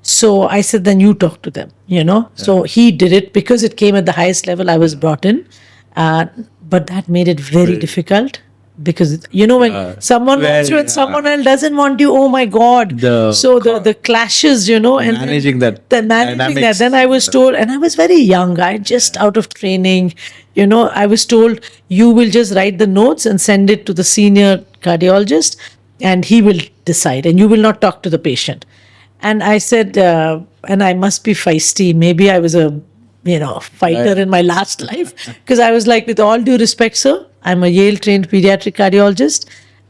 So I said, then you talk to them, So he did it because it came at the highest level. I was brought in. But that made it very difficult because, when someone wants you and someone else doesn't want you, oh my God. The clashes, and managing that. Then I was told, and I was very young, just out of training, I was told, you will just write the notes and send it to the senior cardiologist and he will decide and you will not talk to the patient. And I said, and I must be feisty. Maybe I was a, fighter in my last life. Because I was like, with all due respect, sir, I'm a Yale trained pediatric cardiologist.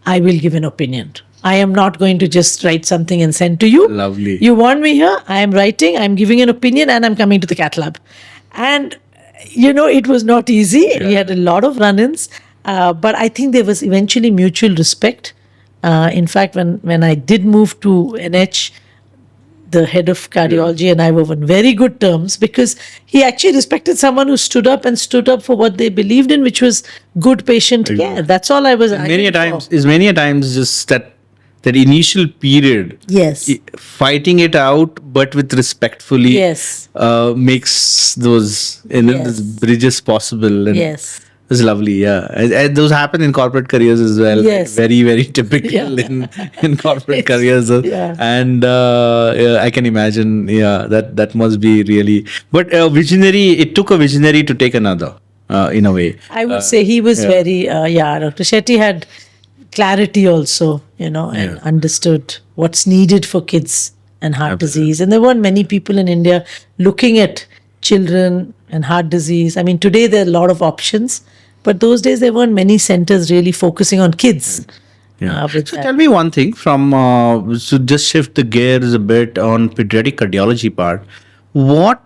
I will give an opinion. I am not going to just write something and send to you. Lovely. You want me here? I am writing, I'm giving an opinion, and I'm coming to the cath lab. And, it was not easy. Yeah. We had a lot of run-ins. But I think there was eventually mutual respect. In fact, when I did move to NH, the head of cardiology and I were on very good terms because he actually respected someone who stood up for what they believed in, which was good patient care. That's all I was. Many a times just that initial period. Yes. Fighting it out, but with respectfully. Yes. Makes those those bridges possible. And yes. It's lovely, yeah. And those happen in corporate careers as well. Yes. Very, very typical in corporate careers. Yeah. And I can imagine, that must be really. But visionary, it took a visionary to take another, in a way. I would say he was very, Dr. Shetty had clarity also, and understood what's needed for kids and heart disease. And there weren't many people in India looking at children and heart disease. I mean, today there are a lot of options, but those days there weren't many centers really focusing on kids. Yeah. So tell me one thing so just shift the gears a bit on pediatric cardiology part. What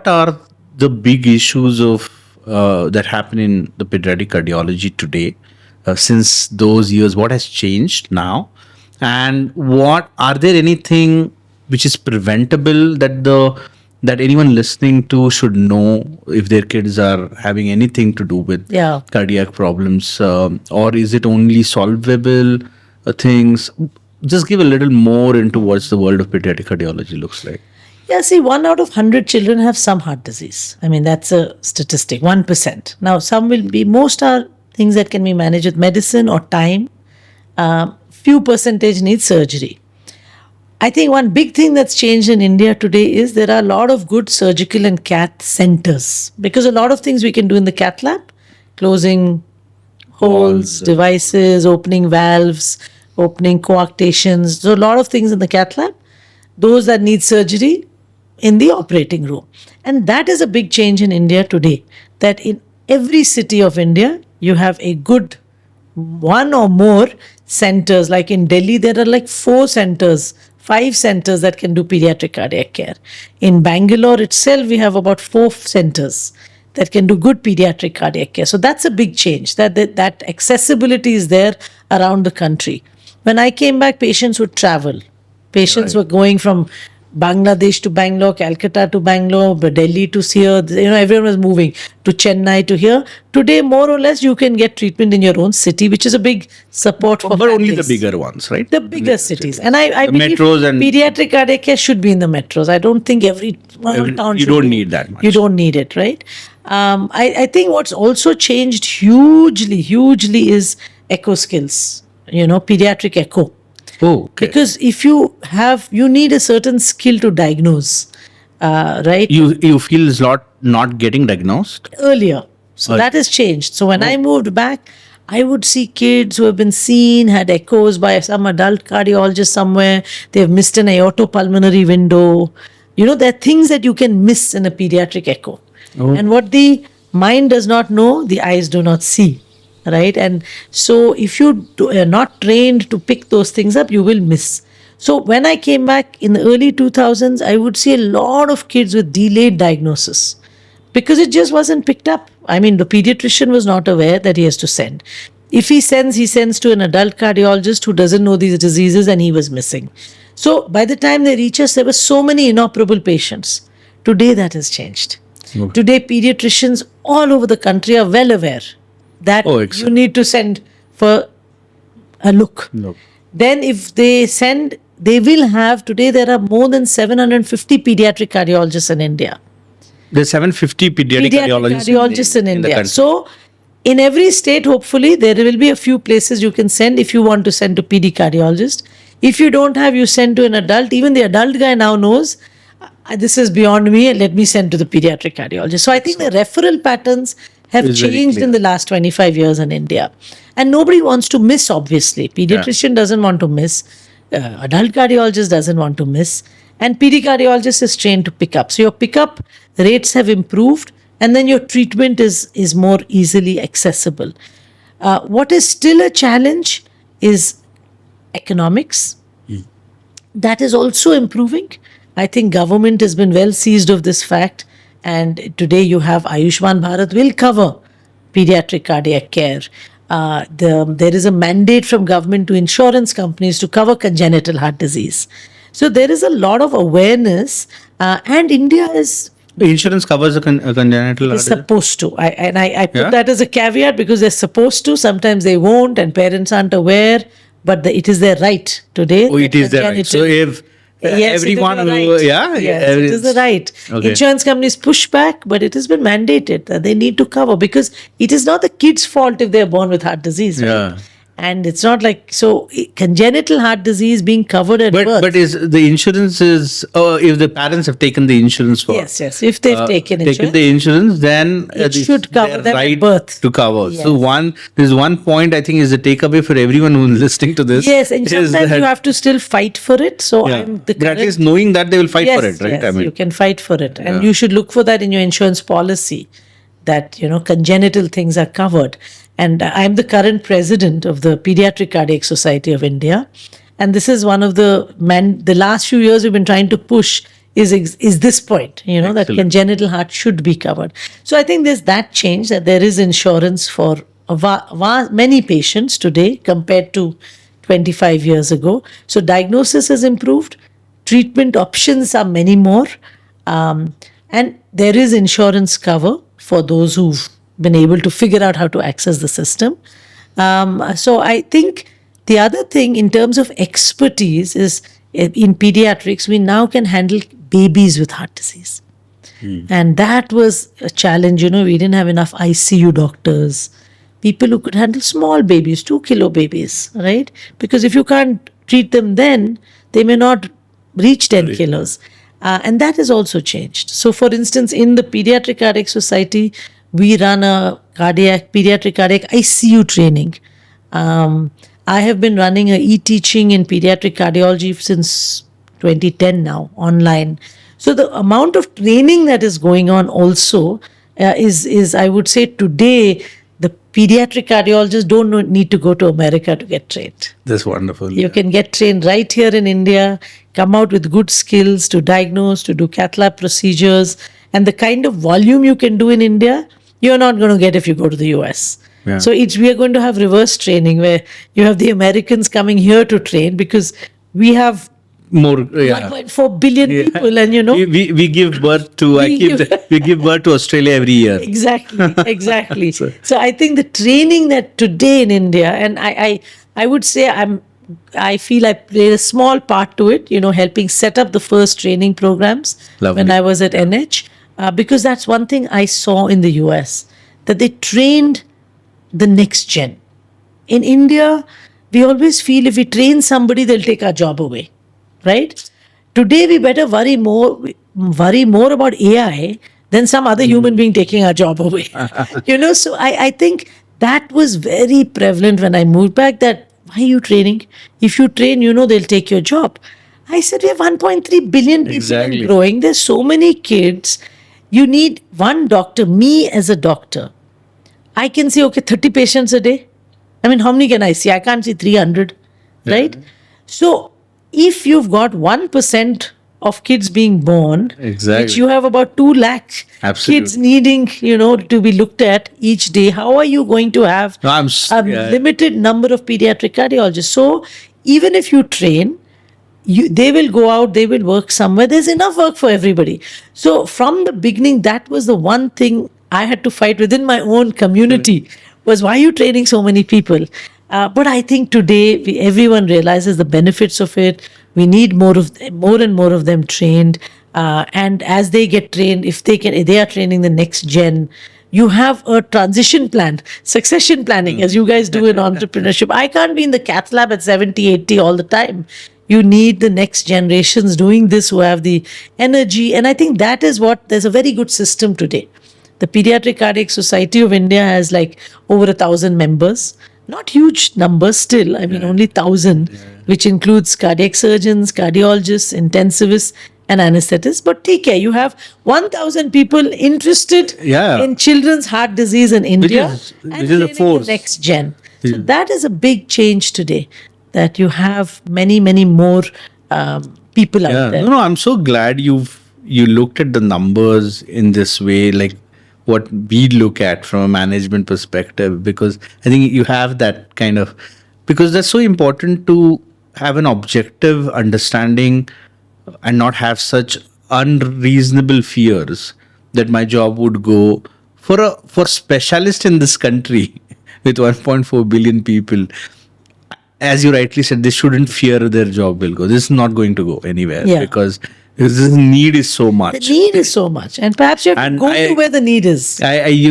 are the big issues of that happen in the pediatric cardiology today? Since those years, what has changed now? And are there anything which is preventable that the that anyone listening to should know if their kids are having anything to do with cardiac problems, or is it only solvable things? Just give a little more into what the world of pediatric cardiology looks like. Yeah, see, 1 out of 100 children have some heart disease. I mean, that's a statistic, 1%. Now, some will be, most are things that can be managed with medicine or time. Few percentage need surgery. I think one big thing that's changed in India today is there are a lot of good surgical and cath centers, because a lot of things we can do in the cath lab, closing holes, devices, opening valves, opening coarctations. So a lot of things in the cath lab, those that need surgery in the operating room. And that is a big change in India today, that in every city of India, you have a good one or more centers. Like in Delhi, there are like 4 centers, 5 centers that can do pediatric cardiac care. In Bangalore itself, we have about 4 centers that can do good pediatric cardiac care. So that's a big change, that accessibility is there around the country. When I came back, patients would travel. Patients were going from Bangladesh to Bangalore, Calcutta to Bangalore, Delhi to here. Everyone was moving to Chennai to here. Today, more or less, you can get treatment in your own city, which is a big support for But families. only the bigger ones, right? The bigger cities. And I believe metros and pediatric cardiac care should be in the metros. I don't think every town you should don't be. need that much. You don't need it, right? I think what's also changed hugely is echo skills, pediatric echo. Oh, okay. Because if you need a certain skill to diagnose, right? You feel is not getting diagnosed Earlier. So that has changed. So when I moved back, I would see kids who have been seen, had echoes by some adult cardiologist somewhere. They've missed an aortopulmonary window. There are things that you can miss in a pediatric echo. And what the mind does not know, the eyes do not see. Right? And so if you are not trained to pick those things up, you will miss. So when I came back in the early 2000s, I would see a lot of kids with delayed diagnosis because it just wasn't picked up. I mean, the pediatrician was not aware that he has to send. If he sends to an adult cardiologist who doesn't know these diseases, and he was missing. So by the time they reach us, there were so many inoperable patients. Today that has changed. Okay. Today pediatricians all over the country are well aware that you need to send for a look. No. Then if they send, they will have, today there are more than 750 pediatric cardiologists in India. There's 750 pediatric cardiologists in India. So in every state, hopefully, there will be a few places you can send if you want to send to PD cardiologist. If you don't have, you send to an adult. Even the adult guy now knows, this is beyond me, let me send to the pediatric cardiologist. So I think the referral patterns have changed in the last 25 years in India. And nobody wants to miss, obviously. Pediatrician doesn't want to miss. Adult cardiologist doesn't want to miss. And PD cardiologist is trained to pick up. So your pickup rates have improved, and then your treatment is more easily accessible. What is still a challenge is economics. That is also improving. I think government has been well seized of this fact. And today you have Ayushman Bharat will cover pediatric cardiac care. There is a mandate from government to insurance companies to cover congenital heart disease. So there is a lot of awareness, and India is... The insurance covers a congenital heart disease? Supposed to. I put that as a caveat because they're supposed to. Sometimes they won't and parents aren't aware, but it is their right today. Oh, it is their right. So if... everyone who, it is the right. Okay. Insurance companies push back, but it has been mandated that they need to cover, because it is not the kid's fault if they are born with heart disease. Right? And it's not like, so congenital heart disease being covered at birth. But is the insurance is, if the parents have taken the insurance for... Yes, if they've taken the insurance, then it should cover them right at birth. To cover. Yes. So there's one point I think is the takeaway for everyone who's listening to this. Yes, and sometimes you have to still fight for it. So but at least knowing that they will fight for it, right? Yes, you can fight for it. And you should look for that in your insurance policy, that, congenital things are covered. And I'm the current president of the Pediatric Cardiac Society of India. And this is one of the last few years we've been trying to push is this point, that congenital heart should be covered. So I think there's that change, that there is insurance for many patients today compared to 25 years ago. So diagnosis has improved. Treatment options are many more. And there is insurance cover for those who've been able to figure out how to access the system. So I think the other thing in terms of expertise is in pediatrics, we now can handle babies with heart disease. And that was a challenge. We didn't have enough ICU doctors, people who could handle small babies, 2-kilo babies, right? Because if you can't treat them then, they may not reach 10 kilos. And that has also changed. So, for instance, in the Pediatric Cardiac Society, we run a pediatric cardiac ICU training. I have been running a e-teaching in pediatric cardiology since 2010 now, online. So the amount of training that is going on also is I would say today, the pediatric cardiologists don't need to go to America to get trained. That's wonderful. You can get trained right here in India, come out with good skills to diagnose, to do cath lab procedures, and the kind of volume you can do in India, you're not going to get if you go to the US. Yeah. So we are going to have reverse training where you have the Americans coming here to train because we have More, 1.4 billion people, and we give birth to we give birth to Australia every year. Exactly. So I think the training that today in India, and I would say I feel I played a small part to it, helping set up the first training programs when I was at NH, because that's one thing I saw in the US, that they trained the next gen. In India, we always feel if we train somebody, they'll take our job away, right? Today, we better worry more about AI than some other human being taking our job away. So I think that was very prevalent when I moved back, that why are you training? If you train, they'll take your job. I said, we have 1.3 billion people and growing. There's so many kids. You need one doctor. Me as a doctor, I can see, 30 patients a day. I mean, how many can I see? I can't see 300, right? So if you've got 1% of kids being born, which you have about 2 lakh kids needing, to be looked at each day, how are you going to have a limited number of pediatric cardiologists? So even if you train, they will go out, they will work somewhere. There's enough work for everybody. So from the beginning, that was the one thing I had to fight within my own community, was why are you training so many people? But I think today everyone realizes the benefits of it. We need more and more of them trained. And as they get trained, if they are training the next gen, you have a transition plan, succession planning, as you guys do in entrepreneurship. I can't be in the cath lab at 70, 80 all the time. You need the next generations doing this who have the energy. And I think that is there's a very good system today. The Pediatric Cardiac Society of India has like over 1,000 members. Not huge numbers still. I mean, only 1,000, which includes cardiac surgeons, cardiologists, intensivists, and anesthetists. But take care, you have 1,000 people interested in children's heart disease in India, which is a force. The next gen. So that is a big change today, that you have many, many more people out there. No, I'm so glad you looked at the numbers in this way, like what we look at from a management perspective, because I think you have that kind of, because that's so important to have an objective understanding and not have such unreasonable fears that my job would go for specialists in this country with 1.4 billion people. As you rightly said, they shouldn't fear their job will go. This is not going to go anywhere because the need is so much. The need is so much. And perhaps you have to go to where the need is.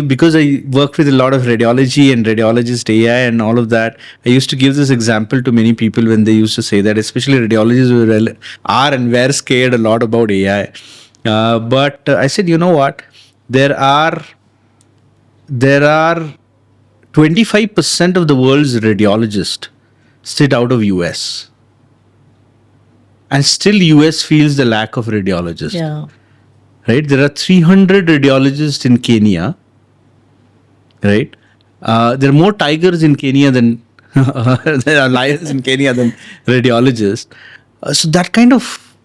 Because I worked with a lot of radiology and radiologist AI and all of that, I used to give this example to many people when they used to say that, especially radiologists are and were scared a lot about AI. But I said, you know what? There are 25% of the world's radiologists sit out of US. And still US feels the lack of radiologists. Yeah. Right? There are 300 radiologists in Kenya. Right? There are more tigers in Kenya than there are lions in Kenya than radiologists. So that kind of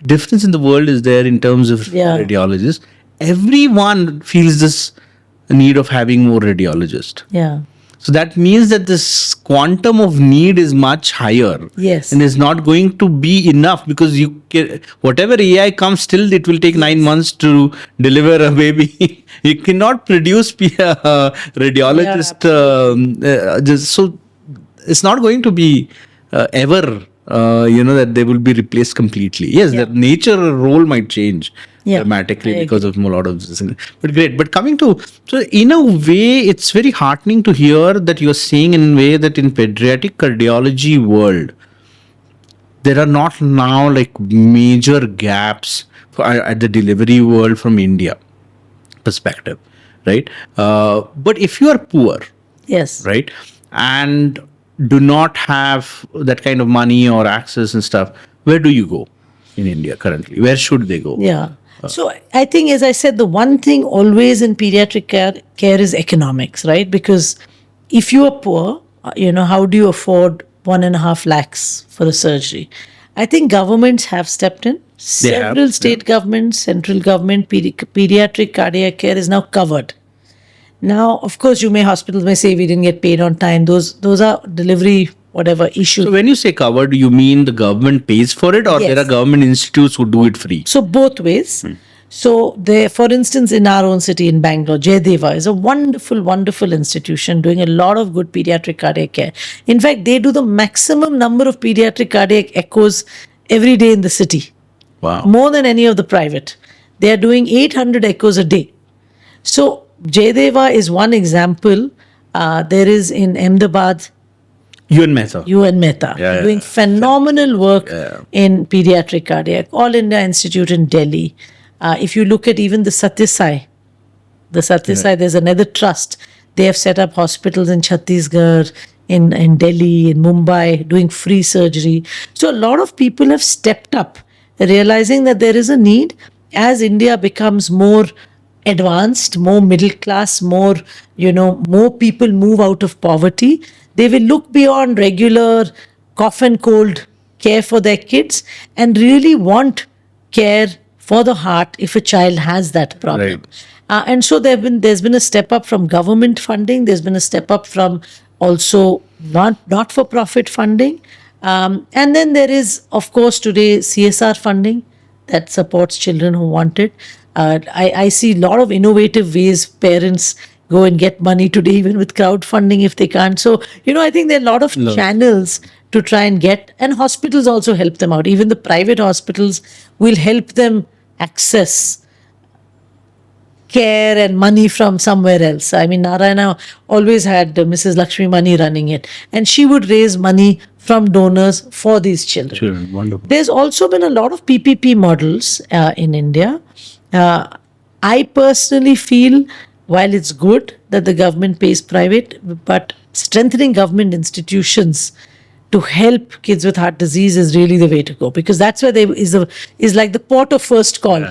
difference in the world is there in terms of radiologists. Everyone feels this need of having more radiologists. Yeah. So that means that this quantum of need is much higher. Yes. And is not going to be enough, because you can, whatever AI comes, still it will take 9 months to deliver a baby. You cannot produce radiologist. Just so it's not going to be ever. That they will be replaced completely. Yes, the nature role might change dramatically because of a lot of this. But great. But coming to, so in a way, it's very heartening to hear that you're saying in a way that in pediatric cardiology world, there are not now like major gaps at the delivery world from India perspective, right? But if you are poor, yes, right, and do not have that kind of money or access and stuff, where do you go in India currently? Where should they go? Yeah. So I think, as I said, the one thing always in pediatric care is economics, right? Because if you are poor, how do you afford 1.5 lakhs for a surgery? I think governments have stepped in. Several state governments, central government, pediatric cardiac care is now covered. Now, of course, hospitals may say we didn't get paid on time. Those are delivery whatever issues. So when you say covered, you mean the government pays for it, or there are government institutes who do it free? So both ways. So there, for instance, in our own city in Bangalore, Devi is a wonderful, wonderful institution doing a lot of good pediatric cardiac care. In fact, they do the maximum number of pediatric cardiac echoes every day in the city. Wow. More than any of the private. They are doing 800 echoes a day. So Jaydeva is one example. There is in Ahmedabad, UN Mehta doing phenomenal work in pediatric cardiac. All India Institute in Delhi. If you look at even the Satyasai, there's another trust. They have set up hospitals in Chhattisgarh, in Delhi, in Mumbai, doing free surgery. So a lot of people have stepped up, realizing that there is a need as India becomes more advanced, more middle class, more people move out of poverty. They will look beyond regular cough and cold care for their kids and really want care for the heart if a child has that problem. Right. And so there's been a step up from government funding. There's been a step up from also not for profit funding. And then there is, of course, today CSR funding that supports children who want it. I see a lot of innovative ways parents go and get money today, even with crowdfunding if they can't. So, I think there are a lot of channels to try and get, and hospitals also help them out. Even the private hospitals will help them access care and money from somewhere else. I mean, Narayana always had Mrs. Lakshmi Mani running it, and she would raise money from donors for these children. Sure, wonderful. There's also been a lot of PPP models in India. I personally feel, while it's good that the government pays private, but strengthening government institutions to help kids with heart disease is really the way to go, because that's where is like the port of first call.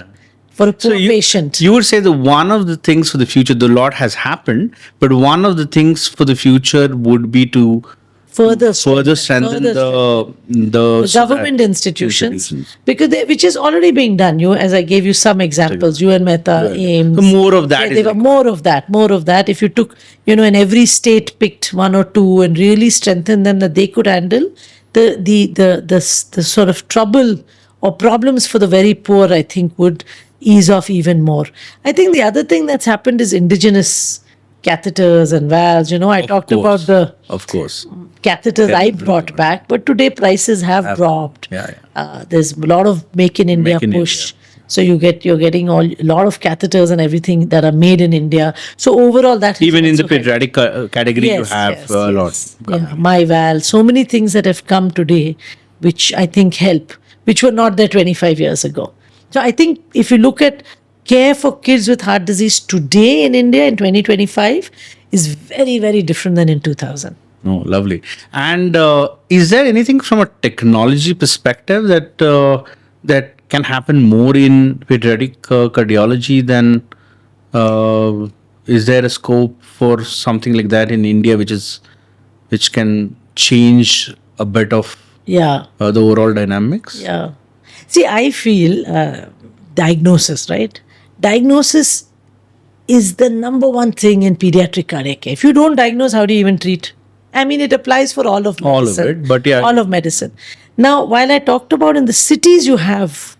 For a poor patient. You would say that one of the things for the future, the lot has happened, but one of the things for the future would be to further strengthen the government institutions, because which is already being done. As I gave you some examples, UN Mehta, AIMS. So more of that. They were more of that. If you took, in every state picked one or two and really strengthened them, that they could handle the sort of trouble or problems for the very poor, I think would ease off even more. I think the other thing that's happened is indigenous catheters and valves. I talked about the catheters I brought back, but today prices have dropped. There's a lot of make in India push. So you're getting a lot of catheters and everything that are made in India. So overall, that even in the pediatric category, you have a lot. Yeah, my valve, so many things that have come today, which I think help, which were not there 25 years ago. So I think if you look at care for kids with heart disease today in India in 2025 is very, very different than in 2000. Oh, lovely. And is there anything from a technology perspective that can happen more in pediatric cardiology than is there a scope for something like that in India which can change a bit of the overall dynamics? Yeah. See, I feel diagnosis, right? Diagnosis is the number one thing in pediatric cardiac care. If you don't diagnose, how do you even treat? I mean, it applies for all of medicine. All of it, but yeah. All of medicine. Now, while I talked about in the cities you have,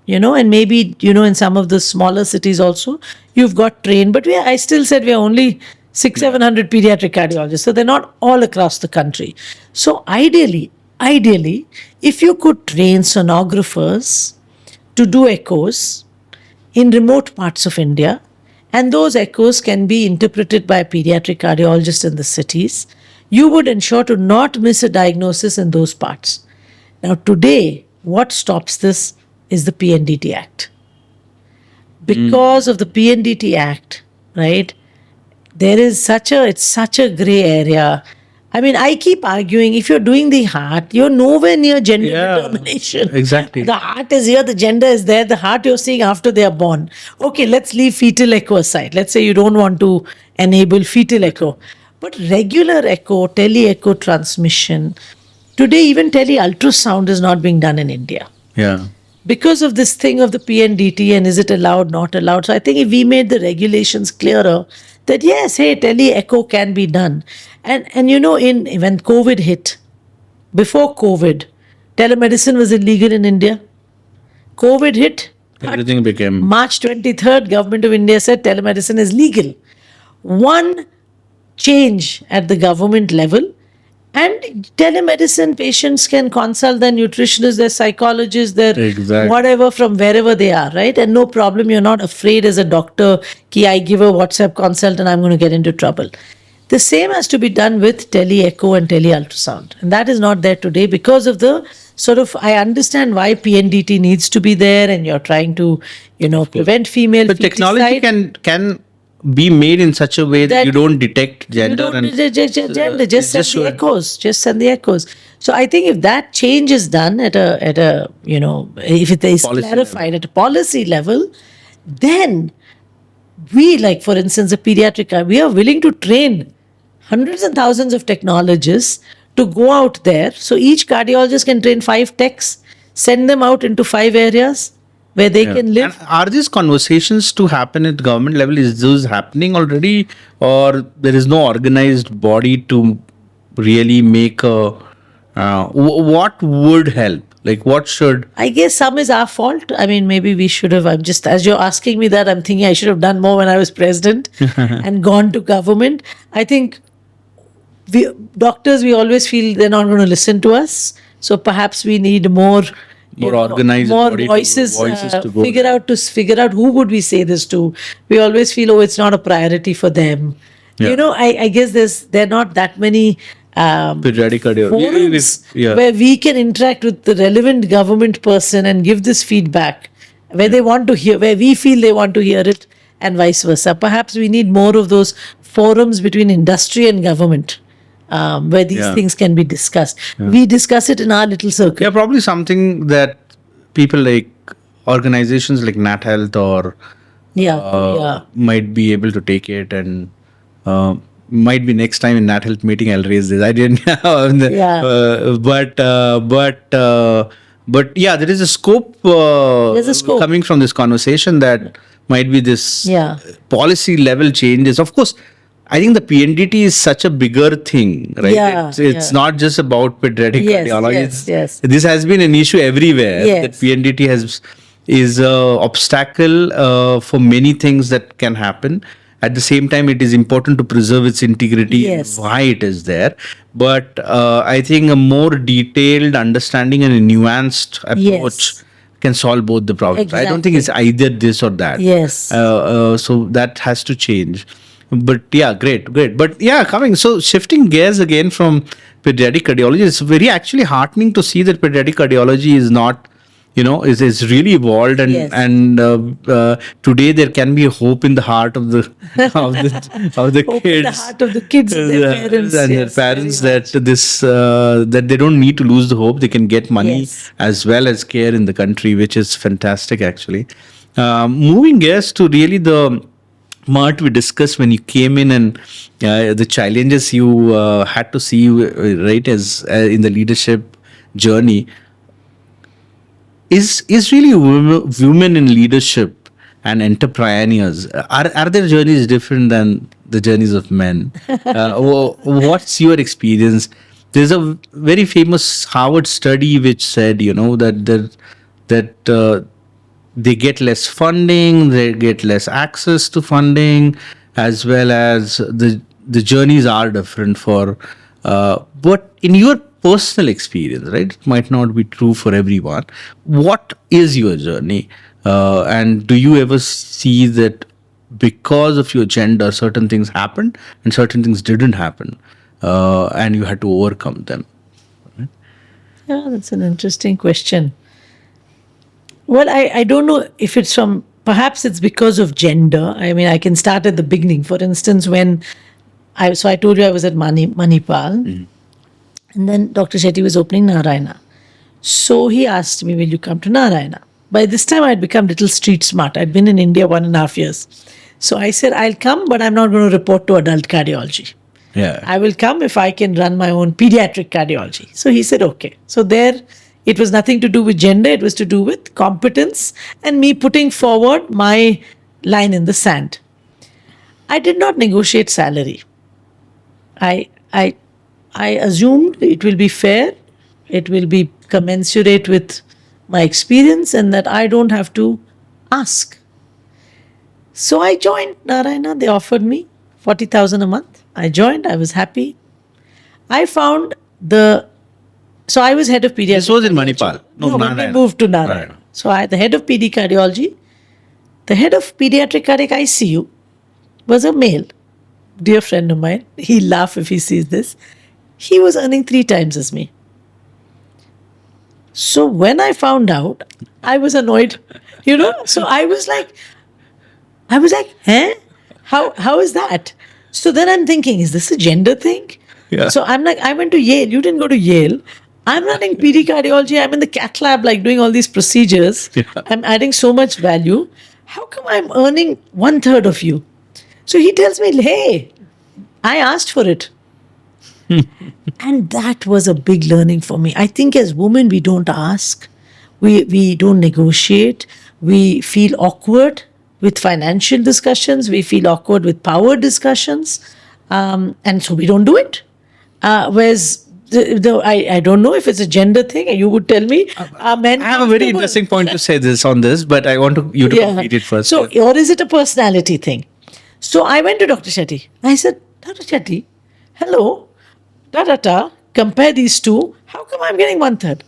and maybe, in some of the smaller cities also, you've got trained, but I still said we are only 700 pediatric cardiologists. So they're not all across the country. So ideally, if you could train sonographers to do echoes in remote parts of India, and those echoes can be interpreted by a pediatric cardiologist in the cities, you would ensure to not miss a diagnosis in those parts. Now, today, what stops this is the PNDT Act. Because of the PNDT Act, right, it's such a gray area. I mean, I keep arguing, if you're doing the heart, you're nowhere near gender determination. Exactly. The heart is here, the gender is there, the heart you're seeing after they are born. Okay, let's leave fetal echo aside. Let's say you don't want to enable fetal echo. But regular echo, tele-echo transmission, today even tele-ultrasound is not being done in India. Yeah. Because of this thing of the PNDT and is it allowed, not allowed. So I think if we made the regulations clearer, that yes, hey, tele-echo can be done. And when COVID hit, before COVID, telemedicine was illegal in India. COVID hit. Everything became... March 23rd, Government of India said telemedicine is legal. One change at the government level, and telemedicine patients can consult their nutritionist, their psychologist, their whatever from wherever they are, right? And no problem, you're not afraid as a doctor, I give a WhatsApp consult and I'm going to get into trouble. The same has to be done with tele-echo and tele-ultrasound. And that is not there today because of the I understand why PNDT needs to be there and you're trying to, prevent female But technology can be made in such a way that you don't detect gender. Just send the echoes. So I think if that change is done at a if it is clarified at a policy level, then we, like for instance, a pediatric, we are willing to train hundreds and thousands of technologists to go out there. So each cardiologist can train 5 techs, send them out into 5 areas where they can live. And are these conversations to happen at government level? Is those happening already, or there is no organized body to really make a... what would help? Like, what should... I guess some is our fault. I mean, maybe we should have... I'm just, as you're asking me that, I'm thinking I should have done more when I was president and gone to government. I think doctors, we always feel they're not going to listen to us. So perhaps we need more organized, more voices to go figure out who would we say this to. We always feel, it's not a priority for them. I guess there are not that many pediatric forums where we can interact with the relevant government person and give this feedback where they want to hear, where we feel they want to hear it, and vice versa. Perhaps we need more of those forums between industry and government where these things can be discussed. We discuss it in our little circle. Yeah, probably something that people like organizations like Nat Health or might be able to take it, and might be next time in Nat Health meeting I'll raise this. I didn't know. But yeah, there is a scope, coming from this conversation that might be this policy level changes. Of course, I think the PNDT is such a bigger thing, right? It's not just about pediatric cardiology. Yes. This has been an issue everywhere. That PNDT is a obstacle for many things that can happen. At the same time, it is important to preserve its integrity and why it is there. But I think a more detailed understanding and a nuanced approach can solve both the problems. Exactly. I don't think it's either this or that. So that has to change. But yeah, great. But yeah, shifting gears again from pediatric cardiology, it's very actually heartening to see that pediatric cardiology is not, is really evolved, and today there can be hope in the heart of the hope kids, in the heart of the kids and their parents, their parents, that they don't need to lose the hope. They can get money as well as care in the country, which is fantastic actually. Moving gears to really the part we discussed when you came in, and the challenges you had to see, right, as in the leadership journey. Is really women in leadership and entrepreneurs, are their journeys different than the journeys of men? What's your experience? There's a very famous Harvard study which said, that they get less funding, they get less access to funding, as well as the journeys are different for. But in your personal experience, right, it might not be true for everyone. What is your journey, and do you ever see that because of your gender, certain things happened and certain things didn't happen, and you had to overcome them? Yeah, that's an interesting question. Well, I don't know if it's from, perhaps it's because of gender. I mean, I can start at the beginning. For instance, when I told you I was at Manipal, and then Dr. Shetty was opening Narayana. So he asked me, will you come to Narayana? By this time, I'd become little street smart. I'd been in India 1.5 years. So I said, I'll come, but I'm not going to report to adult cardiology. Yeah. I will come if I can run my own pediatric cardiology. So he said, okay. So there, it was nothing to do with gender, it was to do with competence and me putting forward my line in the sand. I did not negotiate salary. I assumed it will be fair, it will be commensurate with my experience, and that I don't have to ask. So I joined Narayana. They offered me 40,000 a month. I joined. I was happy. I found so I was head of pediatrics. This was in Manipal. No, when we moved to Narayana. Right. So the head of PD cardiology, the head of pediatric cardiac ICU was a male, dear friend of mine. He'll laugh if he sees this. He was earning 3 times as me. So when I found out, I was annoyed, So I was like, How is that? So then I'm thinking, is this a gender thing? Yeah. So I'm like, I went to Yale. You didn't go to Yale. I'm running PD cardiology. I'm in the cath lab, like doing all these procedures. Yeah. I'm adding so much value. How come I'm earning 1/3 of you? So he tells me, hey, I asked for it. And that was a big learning for me. I think as women, we don't ask. We don't negotiate. We feel awkward with financial discussions. We feel awkward with power discussions. And so we don't do it. Whereas I don't know if it's a gender thing. You would tell me. Men I have a very interesting point to say on this, but I want you to complete it first. So, or is it a personality thing? So I went to Dr. Shetty. I said, Dr. Shetty, hello, compare these two. How come I'm getting 1/3?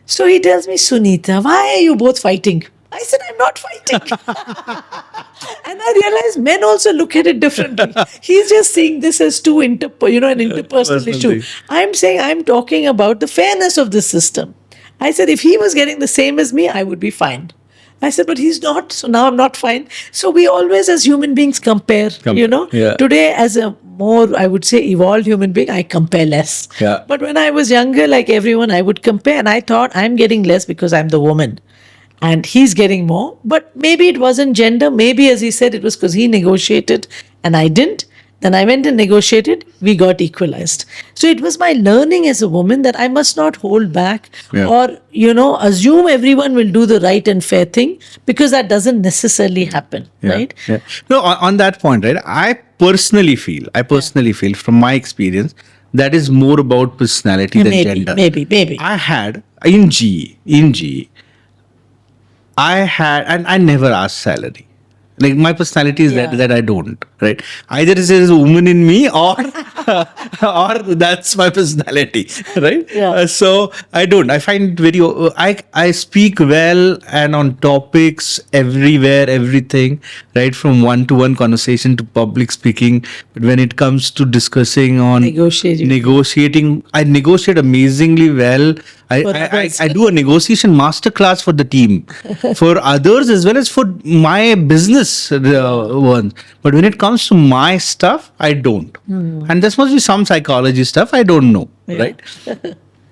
So he tells me, Sunita, why are you both fighting? I said, I'm not fighting. And I realized men also look at it differently. He's just seeing this as an interpersonal issue. I'm saying I'm talking about the fairness of this system. I said, if he was getting the same as me, I would be fine. I said, but he's not, so now I'm not fine. So we always, as human beings, compare. Yeah. Today, as a more, I would say, evolved human being, I compare less. Yeah. But when I was younger, like everyone, I would compare, and I thought I'm getting less because I'm the woman. And he's getting more. But maybe it wasn't gender. Maybe, as he said, it was because he negotiated and I didn't. Then I went and negotiated. We got equalized. So it was my learning as a woman that I must not hold back or, assume everyone will do the right and fair thing, because that doesn't necessarily happen, right? Yeah. No, on that point, right? I personally feel from my experience, that is more about personality than gender. Maybe. I had in GE, and I never asked salary. Like, my personality is that I don't, right? Either there is a woman in me or that's my personality, right? Yeah. So I don't. I find I speak well and on topics everywhere, everything, right? From one-to-one conversation to public speaking. But when it comes to discussing on negotiating, I negotiate amazingly well. I do a negotiation masterclass for the team, for others as well as for my business ones. But when it comes to my stuff, I don't. And this must be some psychology stuff I don't know, right?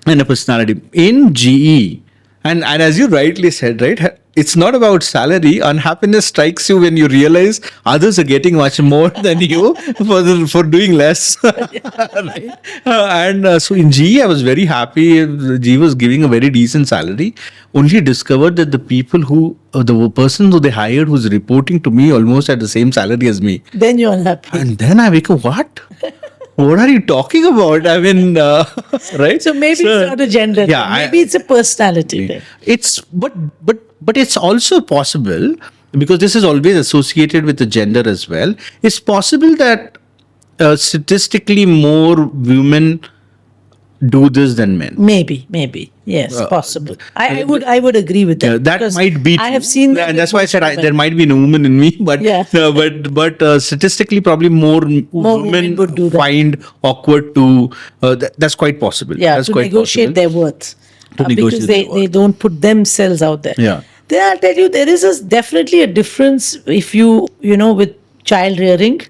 And a personality in GE. And as you rightly said, right, it's not about salary. Unhappiness strikes you when you realize others are getting much more than you for doing less. Right? So in GE, I was very happy. GE was giving a very decent salary. only discovered that the people who, the person who they hired who's reporting to me almost at the same salary as me. Then you're unhappy. And then I wake up, what? What are you talking about? I mean, right? So maybe it's not a gender yeah, thing. Maybe it's a personality thing. It's but it's also possible, because this is always associated with the gender as well. It's possible that statistically more women do this than men. Maybe. Yes, possible. I would agree with that. That because might be. I have seen that. And that's why I said there might be a woman in me, but Yeah. but statistically, probably more women would do that. find awkward to. That's quite possible. Yeah, that's to quite negotiate possible. their worth. negotiate Because their they don't put themselves out there. Yeah. Then I'll tell you, there is definitely a difference if you with child rearing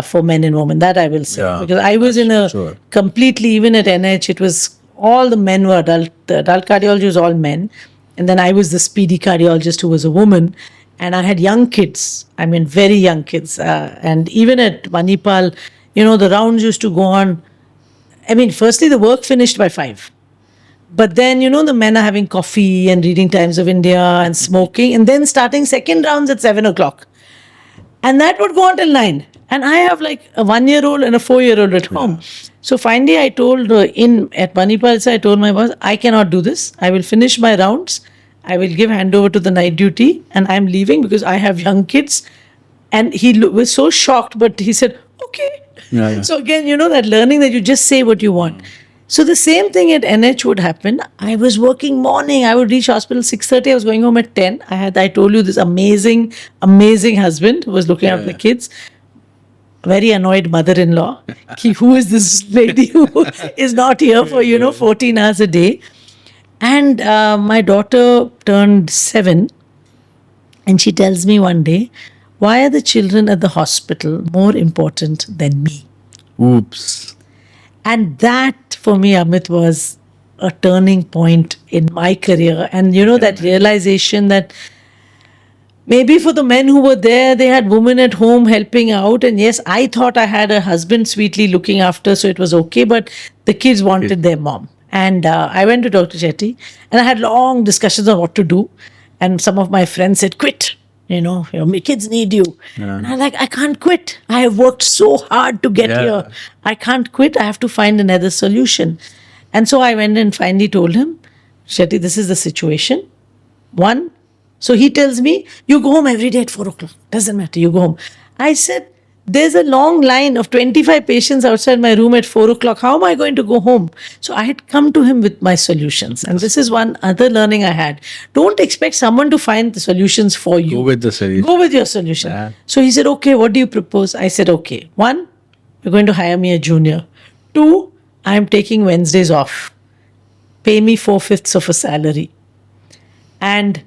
for men and women. That I will say. Yeah, because I was in a sure. completely, even at NH, it was all the men were adult. The adult cardiology was all men. And then I was the speedy cardiologist who was a woman. And I had young kids. I mean, very young kids. And even at Manipal, the rounds used to go on. I mean, firstly, the work finished by 5. But then, the men are having coffee and reading Times of India and smoking, and then starting second rounds at 7 o'clock. And that would go on till 9. And I have like a 1-year-old and a 4-year-old at home. So finally, I told at Manipal, I told my boss, I cannot do this. I will finish my rounds. I will give handover to the night duty, and I'm leaving because I have young kids. And he was so shocked, but he said, okay. Yeah. So again, that learning that you just say what you want. So the same thing at NH would happen. I was working morning. I would reach hospital 6:30. I was going home at 10. I told you this amazing husband who was looking after the kids. Very annoyed mother-in-law. Who is this lady who is not here for 14 hours a day? And my daughter turned 7, and she tells me one day, why are the children at the hospital more important than me? Oops. And that, for me, Amit, was a turning point in my career. And, that realization that maybe for the men who were there, they had women at home helping out. And yes, I thought I had a husband sweetly looking after, so it was okay. But the kids wanted their mom. And I went to Dr. Shetty, and I had long discussions on what to do. And some of my friends said, quit. Your kids need you. Yeah. And I'm like, I can't quit. I have worked so hard to get here. I can't quit. I have to find another solution. And so I went and finally told him, Shetty, this is the situation. 1, so he tells me, you go home every day at 4 o'clock. Doesn't matter, you go home. I said, there's a long line of 25 patients outside my room at 4 o'clock. How am I going to go home? So I had come to him with my solutions. And this is one other learning I had. Don't expect someone to find the solutions for you. Go with the solution. Go with your solution. Yeah. So he said, okay, what do you propose? I said, okay. 1, you're going to hire me a junior. 2, I'm taking Wednesdays off. Pay me 4/5 of a salary. And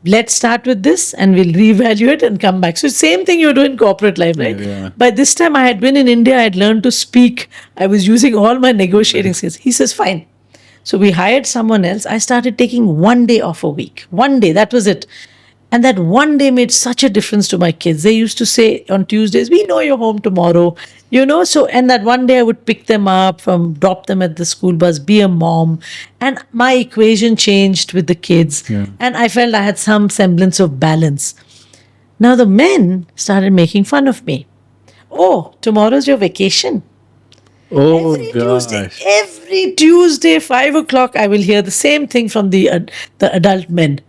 let's start with this, and we'll reevaluate and come back. So same thing you do in corporate life, right? Yeah. By this time I had been in India, I had learned to speak. I was using all my negotiating skills. He says, fine. So we hired someone else. I started taking 1 day off a week. 1 day, that was it. And that 1 day made such a difference to my kids. They used to say on Tuesdays, we know you're home tomorrow. So, and that 1 day I would pick them up, drop them at the school bus, be a mom. And my equation changed with the kids. Yeah. And I felt I had some semblance of balance. Now the men started making fun of me. Oh, tomorrow's your vacation. Oh, every Tuesday, 5 o'clock, I will hear the same thing from the adult men.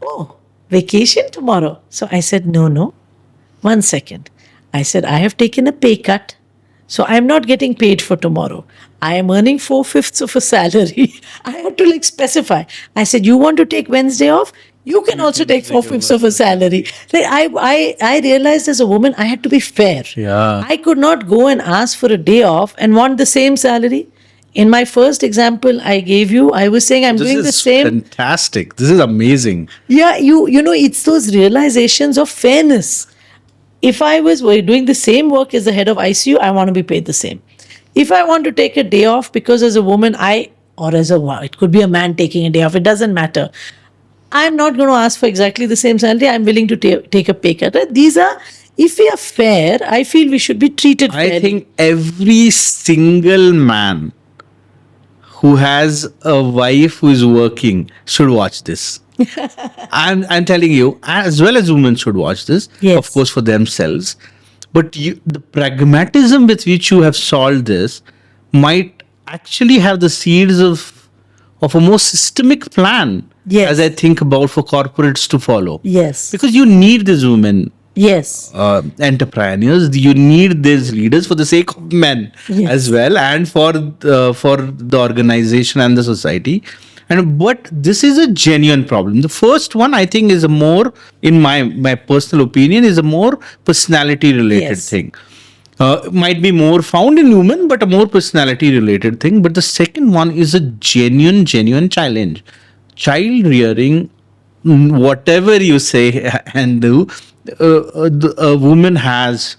Oh, vacation tomorrow. So I said, no. 1 second. I said, I have taken a pay cut. So I'm not getting paid for tomorrow. I am earning 4/5 of a salary. I had to specify. I said, you want to take Wednesday off? You can also take 4/5 of a salary. I realized as a woman, I had to be fair. Yeah. I could not go and ask for a day off and want the same salary. In my first example I gave you, I was saying I'm doing the same. This is fantastic. This is amazing. Yeah, it's those realizations of fairness. If I was doing the same work as the head of ICU, I want to be paid the same. If I want to take a day off because as a woman, it could be a man taking a day off, it doesn't matter. I'm not going to ask for exactly the same salary. I'm willing to take a pay cut. These are, if we are fair, I feel we should be treated fairly. I think every single man who has a wife who is working should watch this. I'm telling you, as well as women should watch this, Yes. of course, for themselves. But the pragmatism with which you have solved this might actually have the seeds of a more systemic plan, Yes. as I think about for corporates to follow. Yes. Because you need these women Yes. entrepreneurs. You need these leaders for the sake of men Yes. as well, and for the organization and the society. And but this is a genuine problem. The first one, I think, is a more, in my personal opinion, is a more personality related Yes. thing. Might be more found in women, but a more personality related thing. But the second one is a genuine challenge. Child rearing, whatever you say and do, a woman has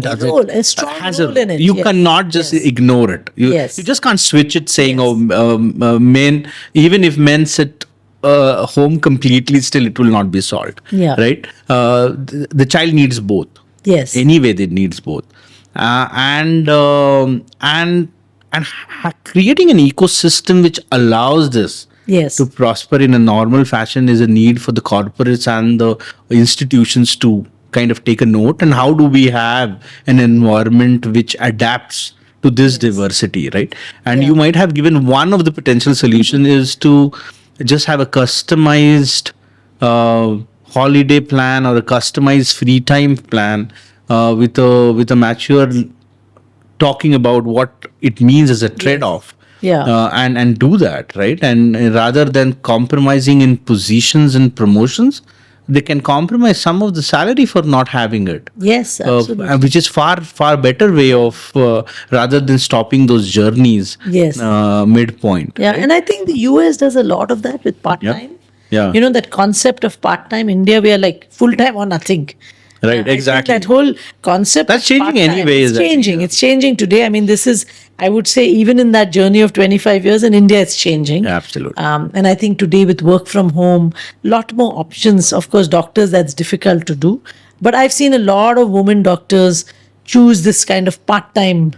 does it, Role, a strong has role in it. you Yes. cannot just Yes. ignore it. Yes. You just can't switch it saying, Yes. men, even if men sit home completely, still it will not be solved. Yeah. Right. The child needs both. Yes. Anyway, they needs both. And creating an ecosystem which allows this Yes. to prosper in a normal fashion is a need for the corporates and the institutions to kind of take a note. And how do we have an environment which adapts to this diversity, right? And Yeah. you might have given one of the potential solution is to just have a customized holiday plan or a customized free time plan with a mature talking about what it means as a trade-off. Yeah. And do that, right? And rather than compromising in positions and promotions, they can compromise some of the salary for not having it. Yes, absolutely. Which is far better way of rather than stopping those journeys. Yes. Midpoint. Yeah, right? and I think the US does a lot of that with part time. Yeah. You know, that concept of part time. India, we are like full time or nothing. Right, I think exactly. that whole concept. That's of changing part-time, anyway, It's is that- changing. yeah. It's changing today. I mean, this is, I would say, even in that journey of 25 years in India, it's changing. Absolutely. And I think today with work from home, lot more options. Of course, doctors, that's difficult to do. But I've seen a lot of women doctors choose this kind of part-time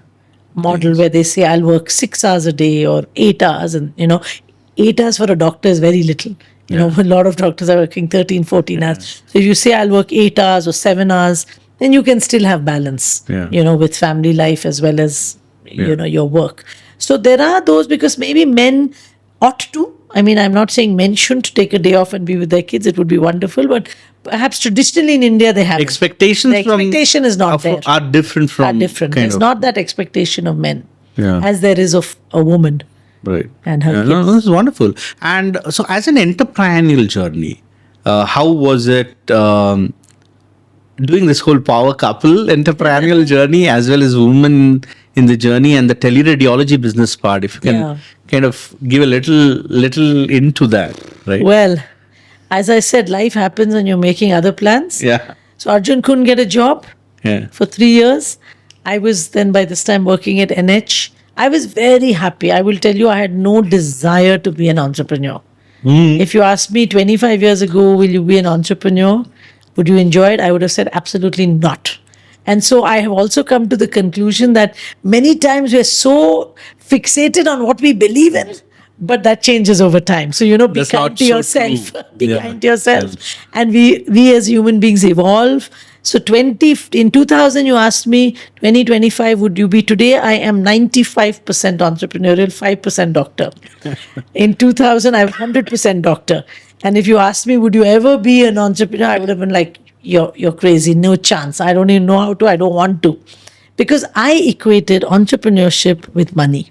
model where they say, I'll work 6 hours a day or 8 hours. And, 8 hours for a doctor is very little. A lot of doctors are working 13, 14 hours. So if you say, I'll work 8 hours or 7 hours, then you can still have balance, Yeah. with family life as well as, your work. So there are those, because maybe men ought to. I mean, I'm not saying men shouldn't take a day off and be with their kids. It would be wonderful. But perhaps traditionally in India, they have Expectations The expectation is not there. are different from Are different. kind There's of- not that expectation of men Yeah. as there is of a woman. Right. And her No, kids. this is wonderful. And so, as an entrepreneurial journey, how was it doing this whole power couple entrepreneurial journey as well as women in the journey and the teleradiology business part? If you can Yeah. kind of give a little into that, right? Well, as I said, life happens and you're making other plans. Yeah. So Arjun couldn't get a job Yeah. for 3 years. I was then by this time working at NH. I was very happy. I will tell you, I had no desire to be an entrepreneur. If you asked me 25 years ago, will you be an entrepreneur? Would you enjoy it? I would have said absolutely not. And so I have also come to the conclusion that many times we're so fixated on what we believe in, but that changes over time. So, be That's kind not to so yourself. true. Be Yeah. kind to yourself. And we as human beings evolve. So in 2000, you asked me, 2025, would you be? Today, I am 95% entrepreneurial, 5% doctor. In 2000, I was 100% doctor. And if you asked me, would you ever be an entrepreneur? I would have been like, you're crazy. No chance. I don't even know how to. I don't want to. Because I equated entrepreneurship with money.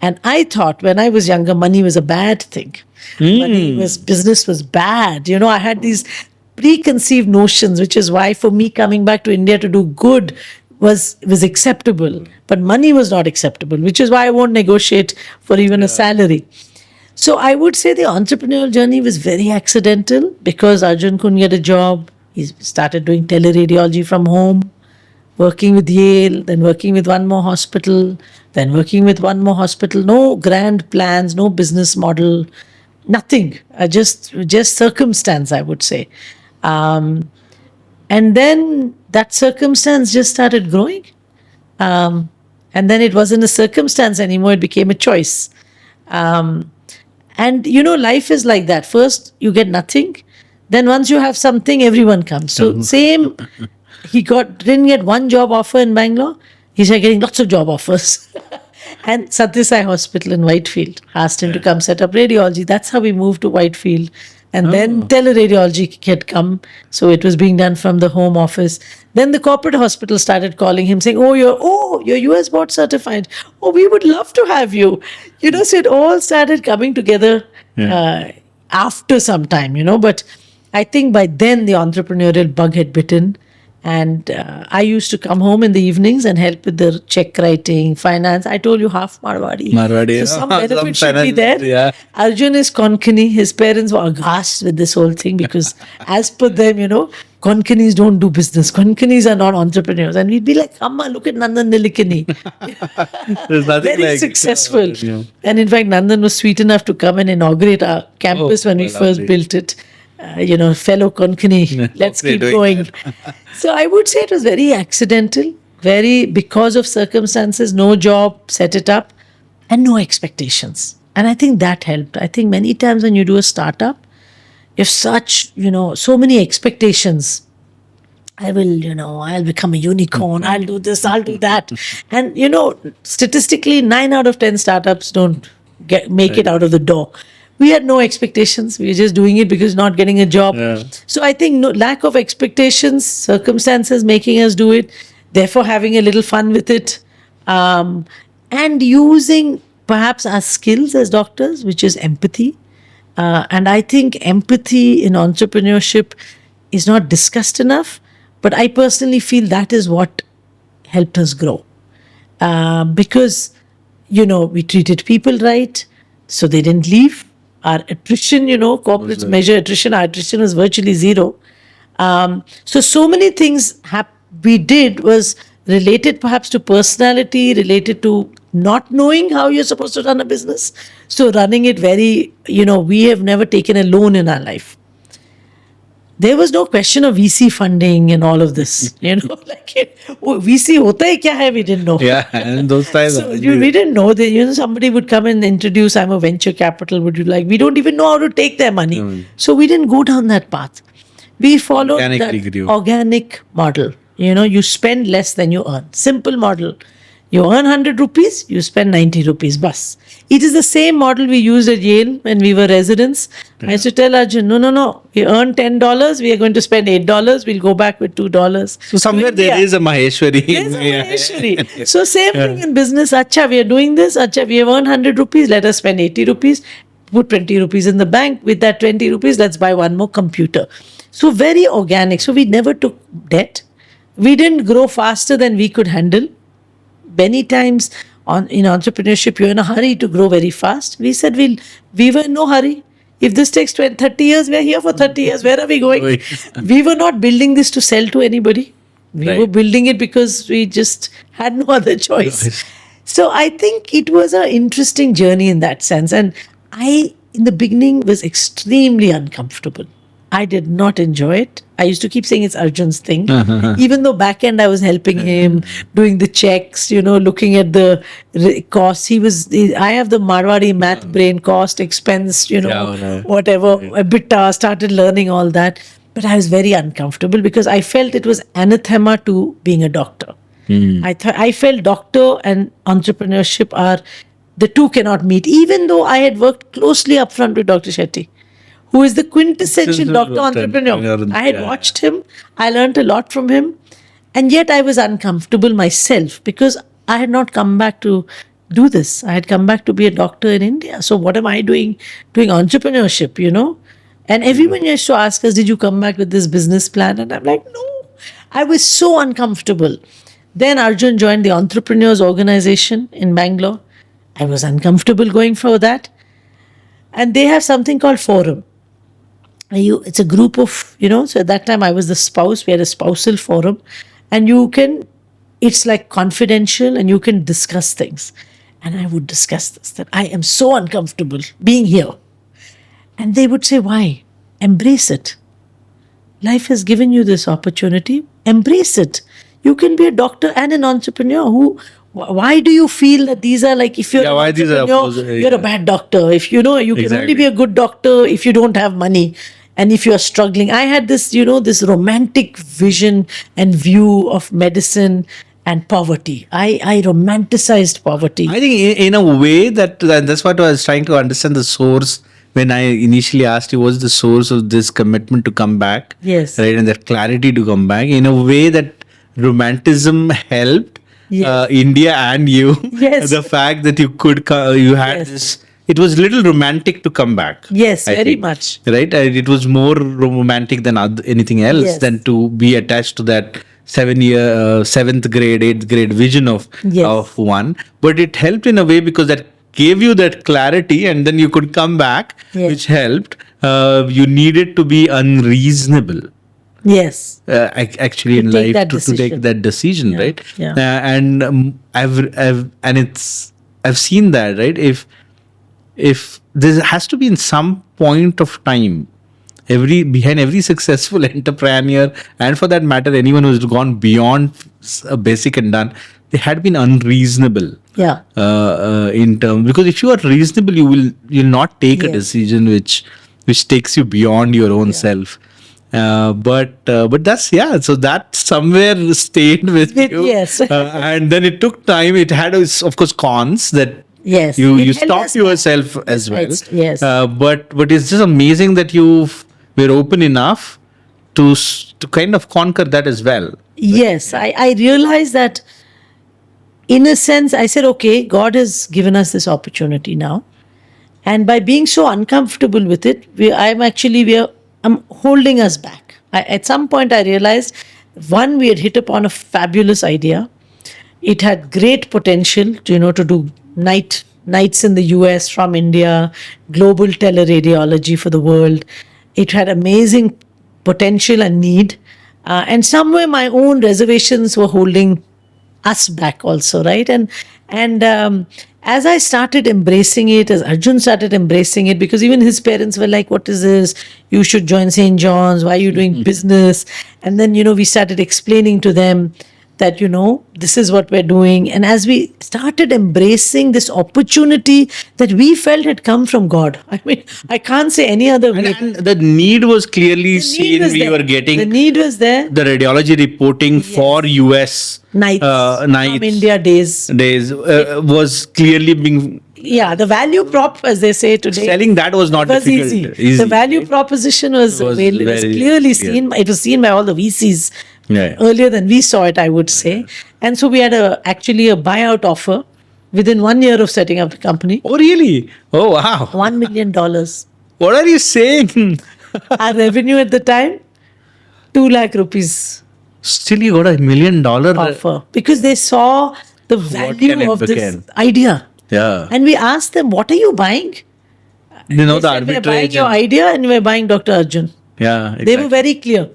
And I thought when I was younger, money was a bad thing. Business was bad. I had these preconceived notions, which is why for me coming back to India to do good was acceptable. But money was not acceptable, which is why I won't negotiate for even a salary. So I would say the entrepreneurial journey was very accidental because Arjun couldn't get a job. He started doing teleradiology from home, working with Yale, then working with one more hospital, then working with one more hospital. No grand plans, no business model, nothing. Just circumstance, I would say. And then that circumstance just started growing. And And then it wasn't a circumstance anymore, it became a choice. And life is like that. First, you get nothing. Then once you have something, everyone comes. So same, he didn't get one job offer in Bangalore. He started getting lots of job offers. And Satyasai Hospital in Whitefield asked him to come set up radiology. That's how we moved to Whitefield. And then teleradiology had come. So it was being done from the home office. Then the corporate hospital started calling him saying, you're US board certified. Oh, we would love to have you. So it all started coming together after some time, But I think by then the entrepreneurial bug had bitten. And I used to come home in the evenings and help with the check writing, finance. I told you half Marwadi. So some benefit should be there. Yeah. Arjun is Konkani. His parents were aghast with this whole thing because as per them, Konkanis don't do business. Konkanis are not entrepreneurs. And we'd be like, Amma, look at Nandan Nilikani. There's nothing Very like successful. And in fact, Nandan was sweet enough to come and inaugurate our campus when we first built it. Fellow Konkani, let's keep going. So I would say it was very accidental, because of circumstances, no job, set it up, and no expectations. And I think that helped. I think many times when you do a startup, you have such, so many expectations. I'll become a unicorn, I'll do this, I'll do that. And, statistically, 9 out of 10 startups don't make it out of the door. We had no expectations. We were just doing it because not getting a job. Yeah. So I think lack of expectations, circumstances making us do it, therefore having a little fun with it, and using perhaps our skills as doctors, which is empathy. And I think empathy in entrepreneurship is not discussed enough, but I personally feel that is what helped us grow. Because, we treated people right, so they didn't leave. Our attrition, corporates measure attrition. Our attrition was virtually zero. So many things we did was related perhaps to personality, related to not knowing how you're supposed to run a business. So running it we have never taken a loan in our life. There was no question of VC funding and all of this. VC hota hai kya hai, we didn't know. Yeah, and those times. So we didn't know that, somebody would come and introduce, I'm a venture capital, would you like? We don't even know how to take their money. So we didn't go down that path. We followed that organic model. You spend less than you earn. Simple model. You earn 100 rupees, you spend 90 rupees, bus. It is the same model we used at Yale when we were residents. Yeah. I used to tell Arjun, no, we earn $10, we are going to spend $8, we'll go back with $2. So somewhere there is a Maheshwari. There's a Maheshwari. So same thing in business. Acha, we are doing this. Acha, we have earned 100 rupees, let us spend 80 rupees, put 20 rupees in the bank. With that 20 rupees, let's buy one more computer. So very organic. So we never took debt. We didn't grow faster than we could handle. Many times in entrepreneurship, you're in a hurry to grow very fast. We said we were in no hurry. If this takes 30 years, we're here for 30 years. Where are we going? We were not building this to sell to anybody. We were building it because we just had no other choice. So I think it was an interesting journey in that sense. And I, in the beginning, was extremely uncomfortable. I did not enjoy it. I used to keep saying it's Arjun's thing. Even though back end I was helping him, doing the checks, looking at the costs. I have the Marwadi math brain, cost, expense, whatever, EBITDA, started learning all that. But I was very uncomfortable because I felt it was anathema to being a doctor. I felt doctor and entrepreneurship the two cannot meet. Even though I had worked closely upfront with Dr. Shetty, who is the quintessential doctor entrepreneur. I had watched him. I learned a lot from him. And yet I was uncomfortable myself because I had not come back to do this. I had come back to be a doctor in India. So what am I doing entrepreneurship, And everyone used to ask us, did you come back with this business plan? And I'm like, no. I was so uncomfortable. Then Arjun joined the Entrepreneurs Organization in Bangalore. I was uncomfortable going for that. And they have something called Forum. It's a group of, so at that time I was the spouse. We had a spousal forum. And it's like confidential and you can discuss things. And I would discuss this, that I am so uncomfortable being here. And they would say, why? Embrace it. Life has given you this opportunity. Embrace it. You can be a doctor and an entrepreneur. Why do you feel that these are like, if you're Yeah, an why these are entrepreneur, opposite, you're a yeah. bad doctor. If you know, you can only Exactly. be a good doctor if you don't have money. And if you're struggling, I had this, this romantic vision and view of medicine and poverty. I romanticized poverty. I think in a way that's what I was trying to understand the source when I initially asked you what's the source of this commitment to come back, Yes. right, and that clarity to come back. In a way that romanticism helped Yes. India and you. Yes. The fact that you had Yes. this. It was little romantic to come back. Yes, I very think. much. Right, it was more romantic than anything else Yes. than to be attached to that 7th grade, 8th grade vision of Yes. one. But it helped in a way because that gave you that clarity, and then you could come back, Yes. which helped. You needed to be unreasonable. Yes. Actually, in take life that to take decision. that decision, Yeah, right? yeah. And I've seen that, right? If there has to be in some point of time, behind every successful entrepreneur, and for that matter anyone who's gone beyond a basic and done, they had been unreasonable. Yeah. In terms, because if you are reasonable, you'll not take a Yes. decision which takes you beyond your own self. But that's, yeah, so that somewhere stayed with you. Yes. And then it took time. It had of course cons that Yes. you It held stopped us yourself as well. Yes. But it's just amazing that you were open enough to kind of conquer that as well. Yes. I realized that, in a sense, I said, okay, God has given us this opportunity now. And by being so uncomfortable with it, I'm holding us back. At some point, I realized, one, we had hit upon a fabulous idea. It had great potential, to do nights in the US from India, global teleradiology for the world. It had amazing potential and need. And somewhere my own reservations were holding us back also, right? And as I started embracing it, as Arjun started embracing it, because even his parents were like, what is this? You should join St. John's. Why are you doing business? And then, we started explaining to them that, this is what we're doing. And as we started embracing this opportunity that we felt had come from God, I mean, I can't say any other way. And the need was clearly The need seen. was We there. were getting The need was there. the radiology reporting for US Nights, nights, from India days. Was clearly being Yeah, the value prop, as they say today. selling. That was not was difficult. easy. The value proposition was very clearly clear. seen. It was seen by all the VCs Yeah. earlier than we saw it, I would say. And so we had actually a buyout offer within 1 year of setting up the company. Oh, really? Oh, wow. $1 million. What are you saying? Our revenue at the time, 2 lakh rupees Still, you got $1 million offer, because they saw the value of this become? idea. Yeah. And we asked them, what are you buying? You know, They the said, we're buying arbitrage. your idea and we're buying Dr. Arjun. Yeah, exactly. They were very clear.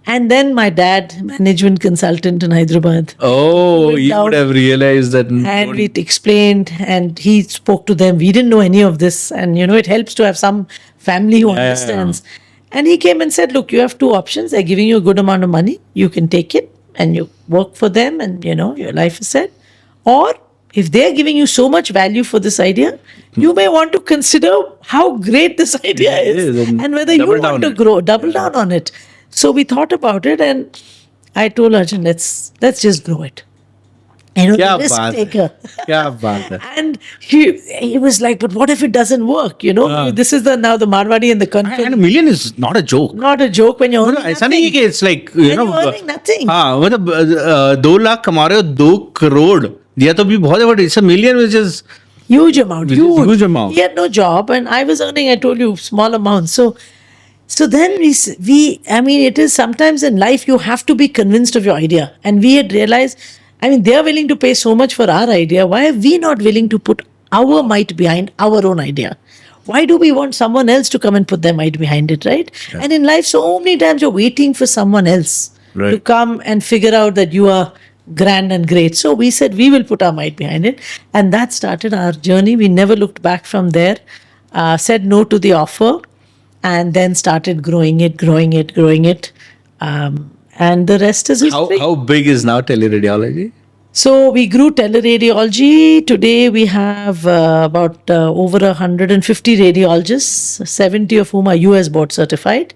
And then my dad, management consultant in Hyderabad, Oh, went you down would have realized that. and we explained, and he spoke to them. We didn't know any of this. And, it helps to have some family who understands. And he came and said, look, you have 2 options. They're giving you a good amount of money. You can take it and you work for them and, your life is set. Or if they're giving you so much value for this idea, you may want to consider how great this idea is and whether you want to double down on it. So we thought about it, and I told Arjun, let's just grow it. Kya Risk baat hai. taker. Kya baat hai. And he was like, but what if it doesn't work? This is now the Marwadi and the country. And $1 million is not a joke. Not a joke when you're earning ऐसा नहीं है nothing. कि it's like, When you're earning nothing. हाँ, मतलब 2 लाख कमा रहे हो, 2 करोड़ दिया तो भी बहुत है, but it's $1 million, which is Huge amount. Huge amount. He had no job, and I was earning, I told you, small amounts. So then it is sometimes in life you have to be convinced of your idea. And we had realized, they're willing to pay so much for our idea. Why are we not willing to put our might behind our own idea? Why do we want someone else to come and put their might behind it, right? Yeah. And in life, so many times you're waiting for someone else to come and figure out that you are grand and great. So we said we will put our might behind it. And that started our journey. We never looked back from there, said no to the offer, and then started growing it. And the rest is history. How big is now teleradiology? So we grew teleradiology. Today we have about over 150 radiologists, 70 of whom are US board certified.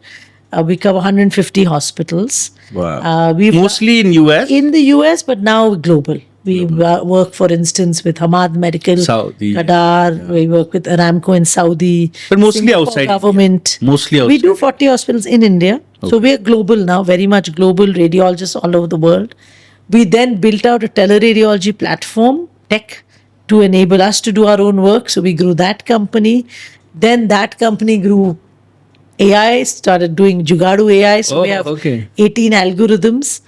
We cover 150 hospitals. Wow. We've Mostly in US? in the US, but now global. We work, for instance, with Hamad Medical, Saudi. Qatar. We work with Aramco in Saudi. But mostly Singapore outside government. Mostly outside. We do 40 hospitals in India. So we are global now, very much global radiologists all over the world. We then built out a teleradiology platform, tech, to enable us to do our own work. So we grew that company. Then that company grew AI, started doing Jugadu AI. So we have 18 algorithms.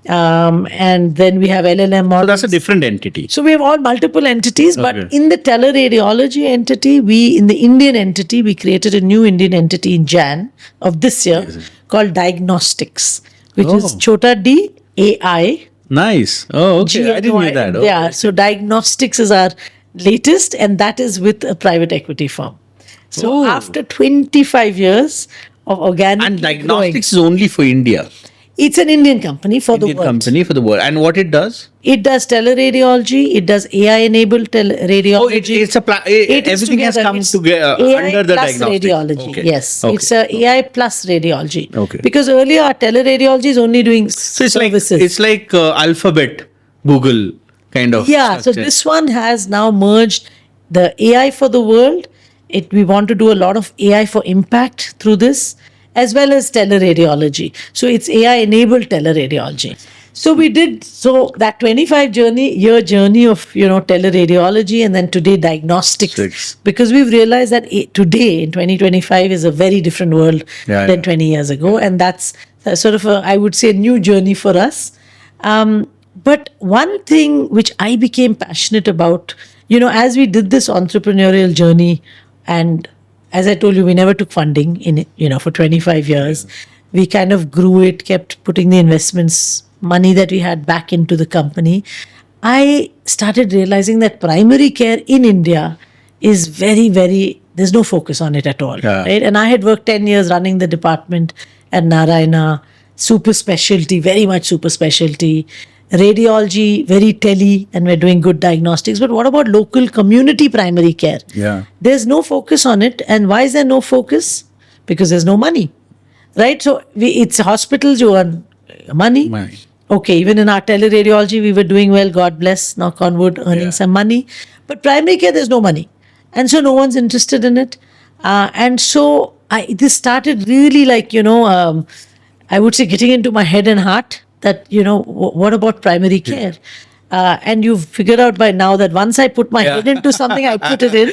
And then we have LLM models. So that's a different entity. So we have all multiple entities, but in the teleradiology entity, in the Indian entity, we created a new Indian entity in Jan of this year called Diagnostics, which is Chota D AI. Nice. Oh, okay. I didn't know that. Okay. Yeah. So Diagnostics is our latest, and that is with a private equity firm. So after 25 years of organic and Diagnostics is only for India. It's an Indian company for the world. Company for the world. And what it does? It does teleradiology. It does AI-enabled teleradiology. Everything has come together under the diagnostics. Radiology. Okay. Yes, Okay. it's a AI plus radiology. Okay. Because earlier our teleradiology is only doing services. It's like Alphabet, Google kind of. Yeah. structure. So this one has now merged the AI for the world. We want to do a lot of AI for impact through this, as well as teleradiology. So it's AI-enabled teleradiology. So we did that 25-year journey of teleradiology, and then today diagnostics, because we've realized that today in 2025 is a very different world than 20 years ago, and that's sort of I would say, a new journey for us. But one thing which I became passionate about, as we did this entrepreneurial journey, and as I told you, we never took funding in it, for 25 years. We kind of grew it, kept putting the investments, money that we had back into the company. I started realizing that primary care in India is very, very, there's no focus on it at all. Right? And I had worked 10 years running the department at Narayana, super specialty, very much super specialty. Radiology, very tele, and we're doing good diagnostics. But what about local community primary care? Yeah. There's no focus on it. And why is there no focus? Because there's no money, right? So it's hospitals who earn money. Okay, even in our teleradiology, we were doing well, God bless, knock on wood, earning some money. But primary care, there's no money. And so no one's interested in it. And so this started really I would say getting into my head and heart that, what about primary care? And you've figured out by now that once I put my head into something, I put it in.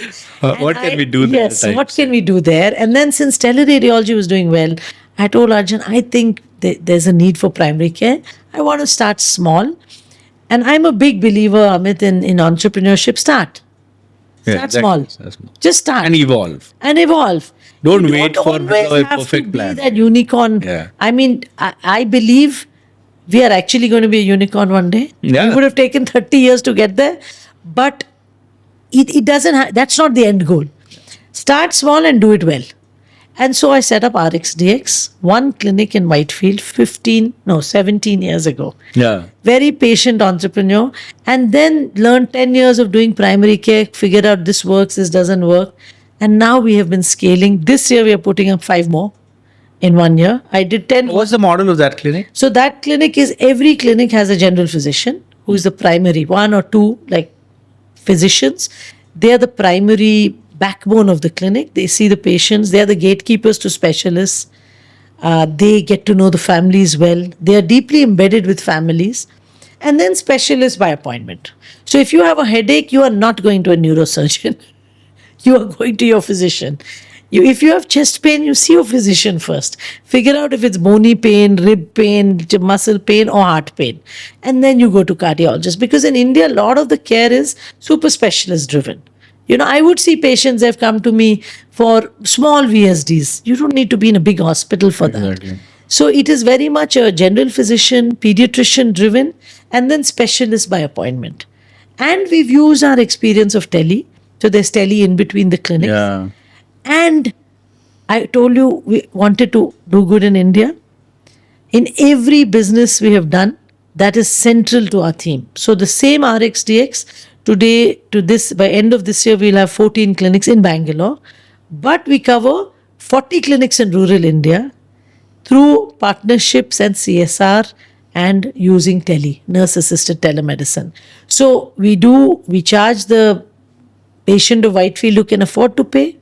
What can we do there? Yes, what can we do there? And then since teleradiology was doing well, I told Arjun, I think there's a need for primary care. I want to start small. And I'm a big believer, Amit, in entrepreneurship. Start small. Just start. And evolve. Don't wait for a perfect plan. That unicorn. Yeah. I mean, I believe we are actually going to be a unicorn one day. Yeah. It would have taken 30 years to get there, but it doesn't. That's not the end goal. Start small and do it well. And so I set up RXDX, one clinic in Whitefield, 17 years ago. Yeah. Very patient entrepreneur, and then learned 10 years of doing primary care, figured out this works, this doesn't work. And now we have been scaling. This year we are putting up 5 more in 1 year. I did 10. What's the model of that clinic? So that clinic is, every clinic has a general physician who is the primary, 1 or 2 physicians. They are the primary backbone of the clinic. They see the patients. They are the gatekeepers to specialists. They get to know the families well. They are deeply embedded with families. And then specialists by appointment. So if you have a headache, you are not going to a neurosurgeon. You are going to your physician. If you have chest pain, you see your physician first. Figure out if it's bony pain, rib pain, muscle pain, or heart pain. And then you go to cardiologist. Because in India, a lot of the care is super specialist driven. I would see patients that have come to me for small VSDs. You don't need to be in a big hospital for that. So it is very much a general physician, pediatrician driven, and then specialist by appointment. And we've used our experience of tele. So there's tele in between the clinics. Yeah. And I told you we wanted to do good in India. In every business we have done, That is central to our theme. So the same RXDX today to this, by end of this year, we'll have 14 clinics in Bangalore, but we cover 40 clinics in rural India through partnerships and CSR and using nurse assisted telemedicine. So we charge the patient of Whitefield who can afford to pay.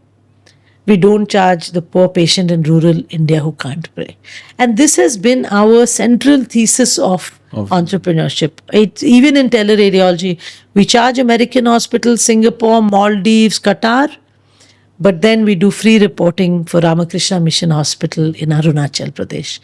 We don't charge the poor patient in rural India who can't pay. And this has been our central thesis of entrepreneurship. It's even in teleradiology. We charge American hospitals, Singapore, Maldives, Qatar, but then we do free reporting for Ramakrishna Mission Hospital in Arunachal Pradesh.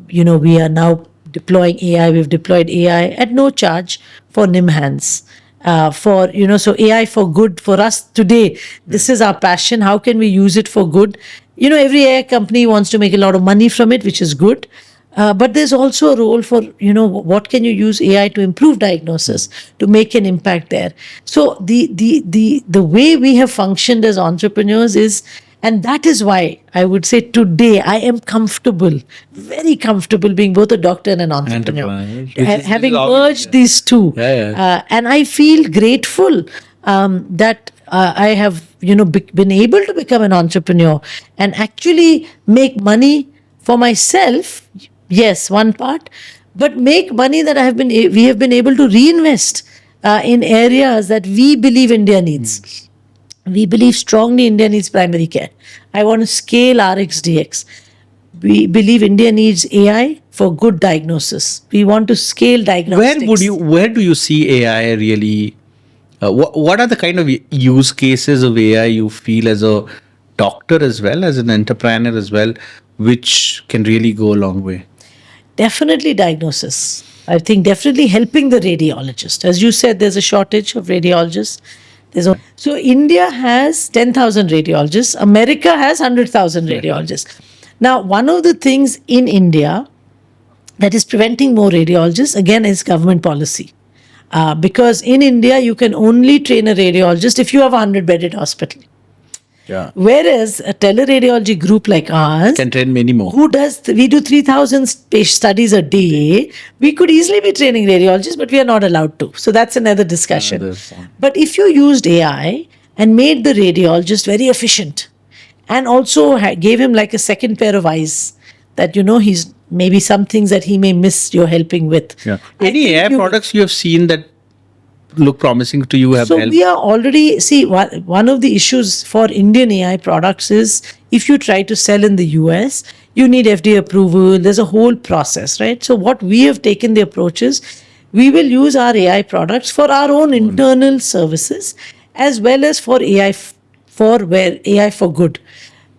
We are now deploying AI. We've deployed AI at no charge for NIMHANS. So AI for good for us today. This is our passion. How can we use it for good? Every AI company wants to make a lot of money from it, which is good. But there's also a role for, what can you use AI to improve diagnosis, to make an impact there. So the way we have functioned as entrepreneurs is, and that is why I would say today I am comfortable, very comfortable being both a doctor and an entrepreneur. Having merged these two. And I feel grateful that I have, been able to become an entrepreneur and actually make money for myself. Yes, one part, but make money that we have been able to reinvest in areas that we believe India needs. We believe strongly India needs primary care. I want to scale RXDX. We believe India needs AI for good diagnosis. We want to scale diagnostics. Where do you see AI really? What are the kind of use cases of AI you feel as a doctor as well, as an entrepreneur as well, which can really go a long way? Definitely diagnosis. I think definitely helping the radiologist. As you said, there's a shortage of radiologists. So India has 10,000 radiologists. America has 100,000 radiologists. Now, one of the things in India that is preventing more radiologists, again, is government policy. Because in India, you can only train a radiologist if you have a 100-bedded hospital. Yeah. Whereas a teleradiology group like ours can train many more. We do 3,000 studies a day. We could easily be training radiologists, but we are not allowed to. So that's another discussion. But if you used AI and made the radiologist very efficient and also gave him like a second pair of eyes, that he's maybe some things that he may miss you're helping with. Yeah. Any AI products you have seen that look promising to you have helped? We are already, one of the issues for Indian AI products is if you try to sell in the US, you need FDA approval. There's a whole process, right? So what we have taken the approach is we will use our AI products for our own internal services as well as for AI for good.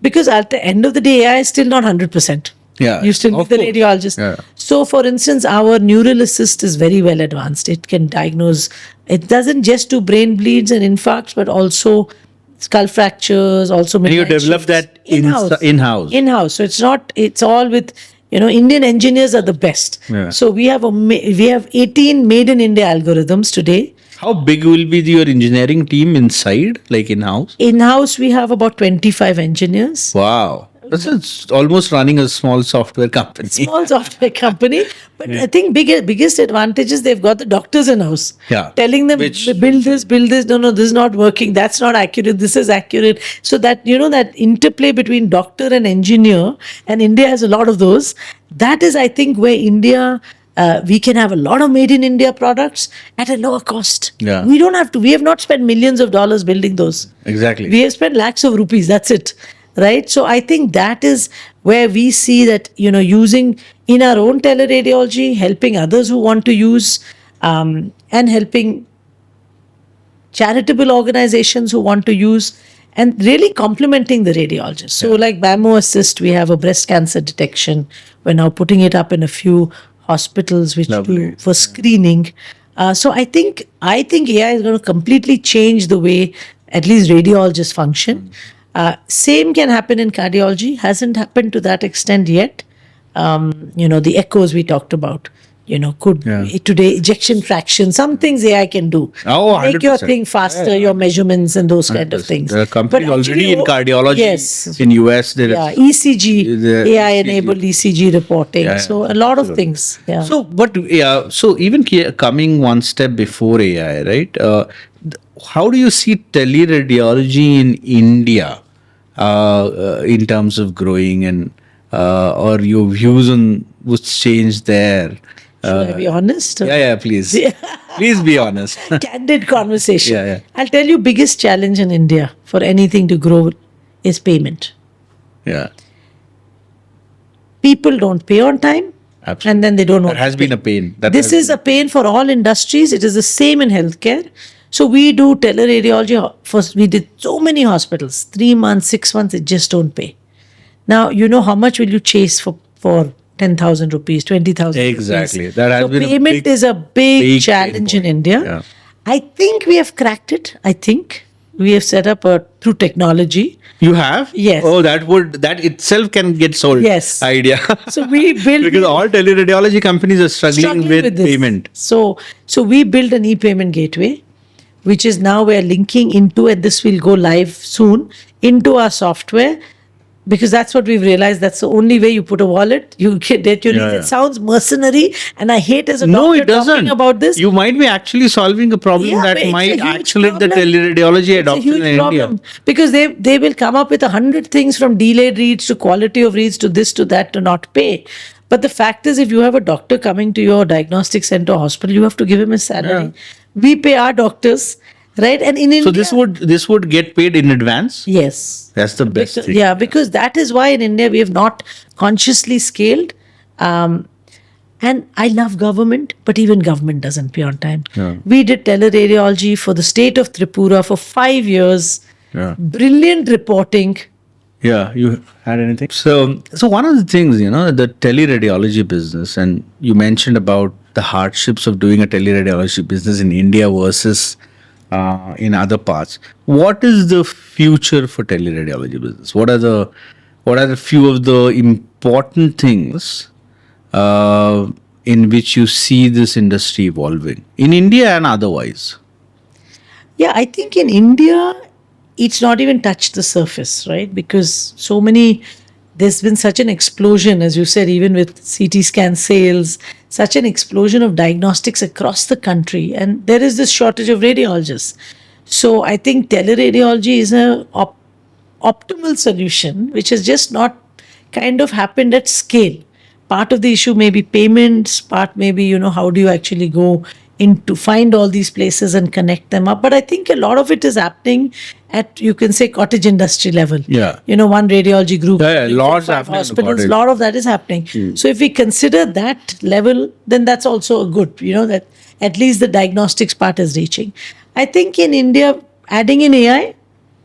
Because at the end of the day, AI is still not 100%. Yeah, you still need the radiologist. Yeah. So, for instance, our neural assist is very well advanced. It can diagnose. It doesn't just do brain bleeds and infarcts, but also skull fractures. Also, and you develop that in-house. So it's not. It's all with Indian engineers are the best. Yeah. So we have 18 made in India algorithms today. How big will be your engineering team inside, like in-house? In-house, we have about 25 engineers. Wow. That's almost running a small software company. But I think biggest advantage is they've got the doctors in-house. Yeah. Telling them, build this. No, this is not working. That's not accurate. This is accurate. So that, that interplay between doctor and engineer, and India has a lot of those. That is, I think, where India, we can have a lot of made in India products at a lower cost. Yeah. We don't have to. We have not spent millions of dollars building those. Exactly. We have spent lakhs of rupees. That's it. Right. So I think that is where we see that, using in our own teleradiology, helping others who want to use, and helping charitable organizations who want to use, and really complementing the radiologist. So like BAMO Assist, we have a breast cancer detection. We're now putting it up in a few hospitals which do for screening. So I think AI is going to completely change the way at least radiologists function. Same can happen in cardiology. Hasn't happened to that extent yet. The echoes we talked about. could Yeah. today ejection fraction, some things AI can do. Oh, Make your 100%. thing faster, your measurements and those kind of things. There are companies But already actually, in cardiology. yes. In US, there is. Yeah, ECG, the AI-enabled ECG reporting. Yeah, So a lot of things. Yeah. So even coming one step before AI, right? How do you see teleradiology in India in terms of growing, and or your views on what's changed there? Should I be honest? Yeah, please. Please be honest. Candid conversation. Yeah. I'll tell you, biggest challenge in India for anything to grow is payment. Yeah. People don't pay on time. Absolutely. And then they don't know. That has been a pain. This is a pain for all industries. It is the same in healthcare. So we do teleradiology. First, we did so many hospitals. 3 months, 6 months, they just don't pay. Now, how much will you chase for 10,000 rupees, 20,000 Exactly. rupees? That has so been payment is a big challenge in India. Yeah. I think we have cracked it. I think we have set up through technology. You have? Yes. Oh, that itself can get sold. Yes. Idea. So we build because all teleradiology companies are struggling with this. payment. So we built an e-payment gateway, which is now we're linking into, and this will go live soon, into our software. Because that's what we've realized. That's the only way you put a wallet. You get your needs. It sounds mercenary, and I hate as a doctor talking about this. You might be actually solving a problem that might accelerate the teleradiology adoption in India. Because they will come up with 100 things, from delayed reads to quality of reads to this to that, to not pay. But the fact is, if you have a doctor coming to your diagnostic center or hospital, you have to give him a salary. We pay our doctors. Right, and in India, so this would get paid in advance. Yes, that's the best thing. Yeah, because that is why in India we have not consciously scaled. And I love government, but even government doesn't pay on time. Yeah. We did teleradiology for the state of Tripura for 5 years. Yeah. Brilliant reporting. Yeah, you had anything? So one of the things, the teleradiology business, and you mentioned about the hardships of doing a teleradiology business in India versus in other parts. What is the future for teleradiology business? What are the few of the important things in which you see this industry evolving in India and otherwise? Yeah, I think in India, it's not even touched the surface, right? Because there's been such an explosion, as you said, even with CT scan sales, such an explosion of diagnostics across the country. And there is this shortage of radiologists. So I think teleradiology is an optimal solution, which has just not kind of happened at scale. Part of the issue may be payments, part may be, how do you actually go in to find all these places and connect them up. But I think a lot of it is happening at, you can say, cottage industry level. Yeah. One radiology group. Lots happening. Hospitals, a lot of that is happening. So if we consider that level, then that's also a good, that at least the diagnostics part is reaching. I think in India, adding in AI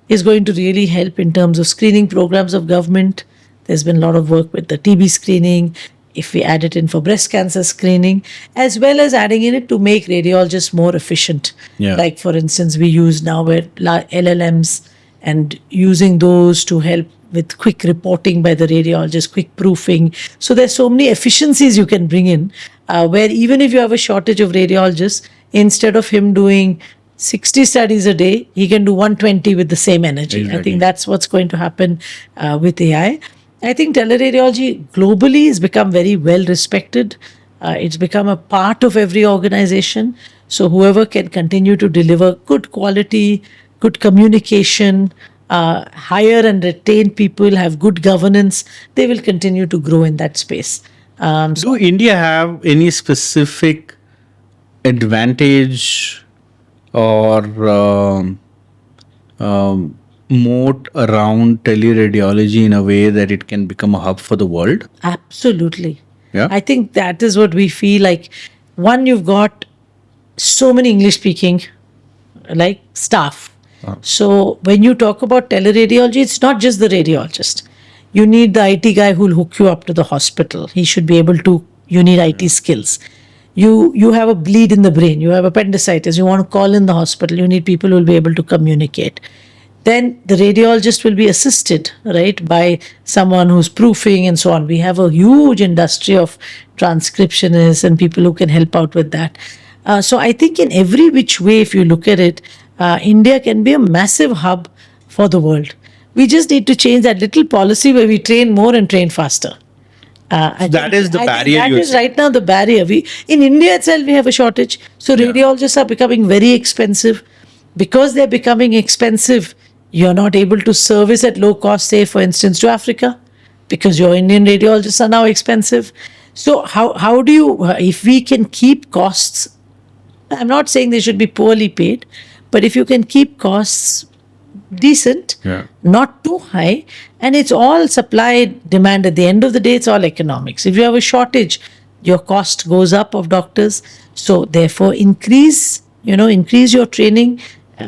is going to really help in terms of screening programs of government. There's been a lot of work with the TB screening. If we add it in for breast cancer screening, as well as adding in it to make radiologists more efficient. Yeah. Like, for instance, we use now LLMs and using those to help with quick reporting by the radiologist, quick proofing. So there's so many efficiencies you can bring in, where even if you have a shortage of radiologists, instead of him doing 60 studies a day, he can do 120 with the same energy. Exactly. I think that's what's going to happen with AI. I think teleradiology globally has become very well respected. It's become a part of every organization. So whoever can continue to deliver good quality, good communication, hire and retain people, have good governance, they will continue to grow in that space. Do India have any specific advantage or moat around teleradiology in a way that it can become a hub for the world? Absolutely. Yeah. I think that is what we feel like. One, you've got so many English speaking staff. So when you talk about teleradiology, it's not just the radiologist. You need the IT guy who will hook you up to the hospital. He should be able to, you need IT skills. You have a bleed in the brain, you have appendicitis, you want to call in the hospital, you need people who will be able to communicate. then the radiologist will be assisted, right, by someone who's proofing and so on. We have a huge industry of transcriptionists and people who can help out with that. So I think in every which way, if you look at it, India can be a massive hub for the world. We just need to change that little policy where we train more and train faster. That is the barrier. That is right now the barrier. In India itself, we have a shortage. So radiologists are becoming very expensive. Because they're becoming expensive, you're not able to service at low cost, say, for instance, to Africa, because your Indian radiologists are now expensive. So how do you, if we can keep costs, I'm not saying they should be poorly paid, but if you can keep costs decent, not too high, and it's all supply demand. At the end of the day, it's all economics. If you have a shortage, your cost goes up of doctors. So therefore, increase your training.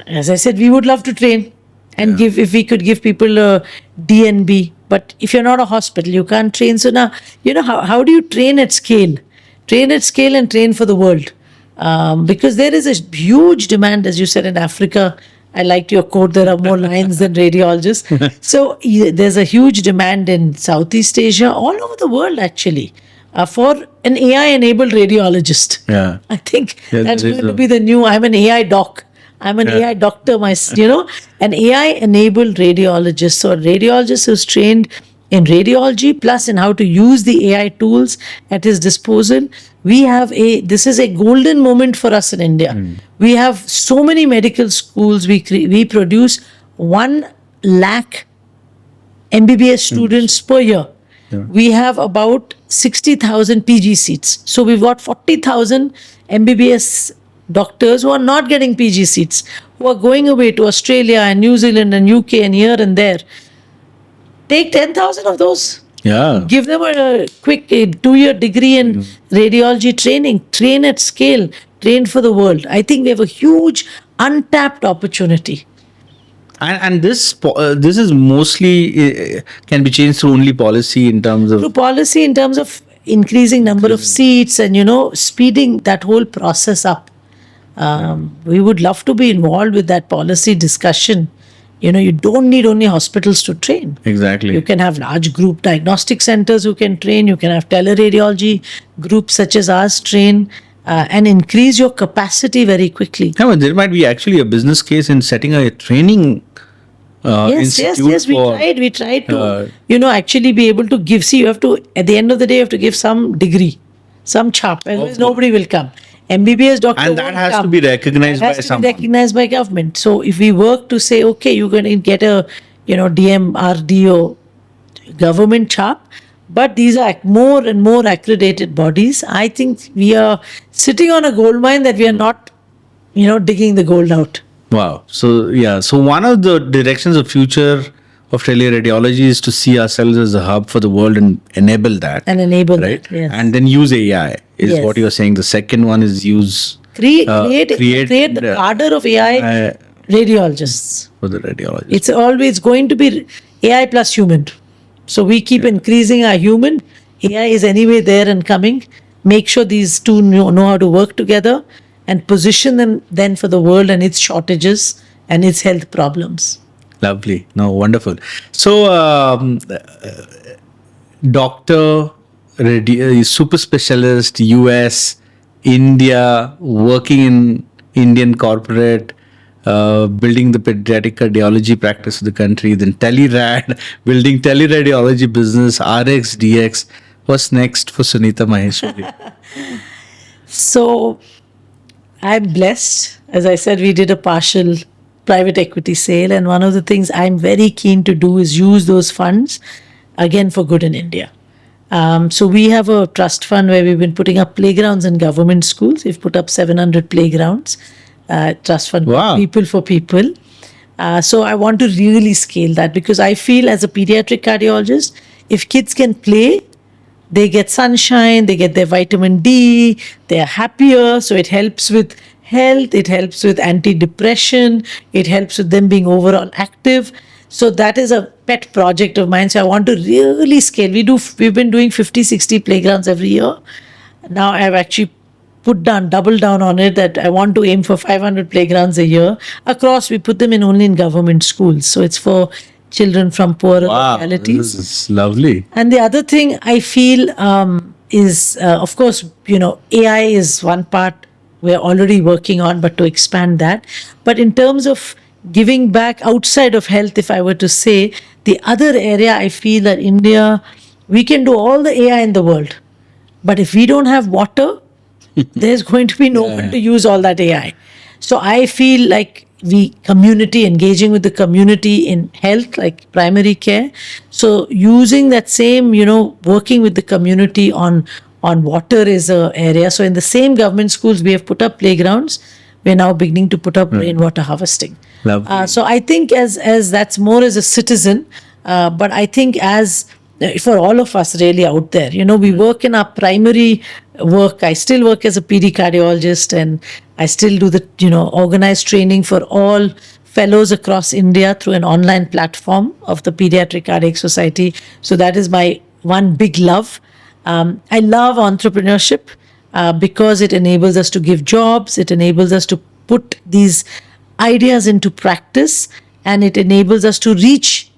As I said, we would love to train and give, if we could give people a DNB. But if you're not a hospital, you can't train. So now, how do you train at scale? Train at scale and train for the world. Because there is a huge demand, as you said, in Africa. I liked your quote, there are more lions than radiologists. So there's a huge demand in Southeast Asia, all over the world actually, for an AI-enabled radiologist. Yeah. I think that's going to be the new, I'm an AI doc. I'm an AI doctor, an AI-enabled radiologist. So a radiologist who's trained in radiology plus in how to use the AI tools at his disposal. This is a golden moment for us in India. We have so many medical schools. We produce 1 lakh MBBS students per year. We have about 60,000 PG seats. So we've got 40,000 MBBS doctors who are not getting PG seats, who are going away to Australia and New Zealand and UK and here and there. Take 10,000 of those. Yeah. Give them a quick 2-year degree in radiology training. Train at scale. Train for the world. I think we have a huge untapped opportunity. And this is mostly can be changed through only policy in terms of... Through policy in terms of increasing number of seats and, speeding that whole process up. We would love to be involved with that policy discussion. You don't need only hospitals to train. Exactly. You can have large group diagnostic centers who can train. You can have teleradiology groups such as ours train and increase your capacity very quickly. Yeah, there might be actually a business case in setting a training institute. Yes. We tried to, actually be able to give. See, you have to, at the end of the day, you have to give some degree, some chap. Otherwise, nobody will come. MBBS doctor and that has to be recognized by someone. Recognized by government. So if we work to say, okay, you're going to get a, DMRDO government chap, but these are more and more accredited bodies. I think we are sitting on a gold mine that we are not, digging the gold out. Wow. So one of the directions of future of teleradiology is to see ourselves as a hub for the world and enable that. Right? Yes. And then use AI is what you're saying. The second one is use... Create the cadre of AI radiologists. For the radiologists. It's always going to be AI plus human. So we keep increasing our human. AI is anyway there and coming. Make sure these two know how to work together and position them then for the world and its shortages and its health problems. Lovely. No, wonderful. So, doctor, super specialist, US, India, working in Indian corporate, building the pediatric cardiology practice of the country, then Telerad, building teleradiology business, RXDX. What's next for Sunita Maheshwari? So, I'm blessed. As I said, we did a partial private equity sale, and one of the things I'm very keen to do is use those funds again for good in India. So we have a trust fund where we've been putting up playgrounds in government schools. We've put up 700 playgrounds. Trust fund, people for people. So I want to really scale that because I feel as a pediatric cardiologist, if kids can play, they get sunshine, they get their vitamin D, they're happier. So it helps with health, it helps with anti-depression, it helps with them being overall active. So that is a pet project of mine. So I want to really scale. We've been doing 50, 60 playgrounds every year. Now I've actually double down on it, that I want to aim for 500 playgrounds a year across. We put them in only in government schools. So it's for children from poorer localities. This is lovely. And the other thing I feel is, of course, AI is one part we're already working on, but to expand that. But in terms of giving back outside of health, if I were to say, the other area I feel that India, we can do all the AI in the world. But if we don't have water, there's going to be no one to use all that AI. So I feel like engaging with the community in health, like primary care. So using that same, working with the community on water is a area. So in the same government schools, we have put up playgrounds. We're now beginning to put up rainwater harvesting. So I think as that's more as a citizen, but I think as for all of us really out there, we work in our primary work. I still work as a PD cardiologist, and I still do the, organized training for all fellows across India through an online platform of the Pediatric Cardiac Society. So that is my one big love. I love entrepreneurship because it enables us to give jobs. It enables us to put these ideas into practice, and it enables us to reach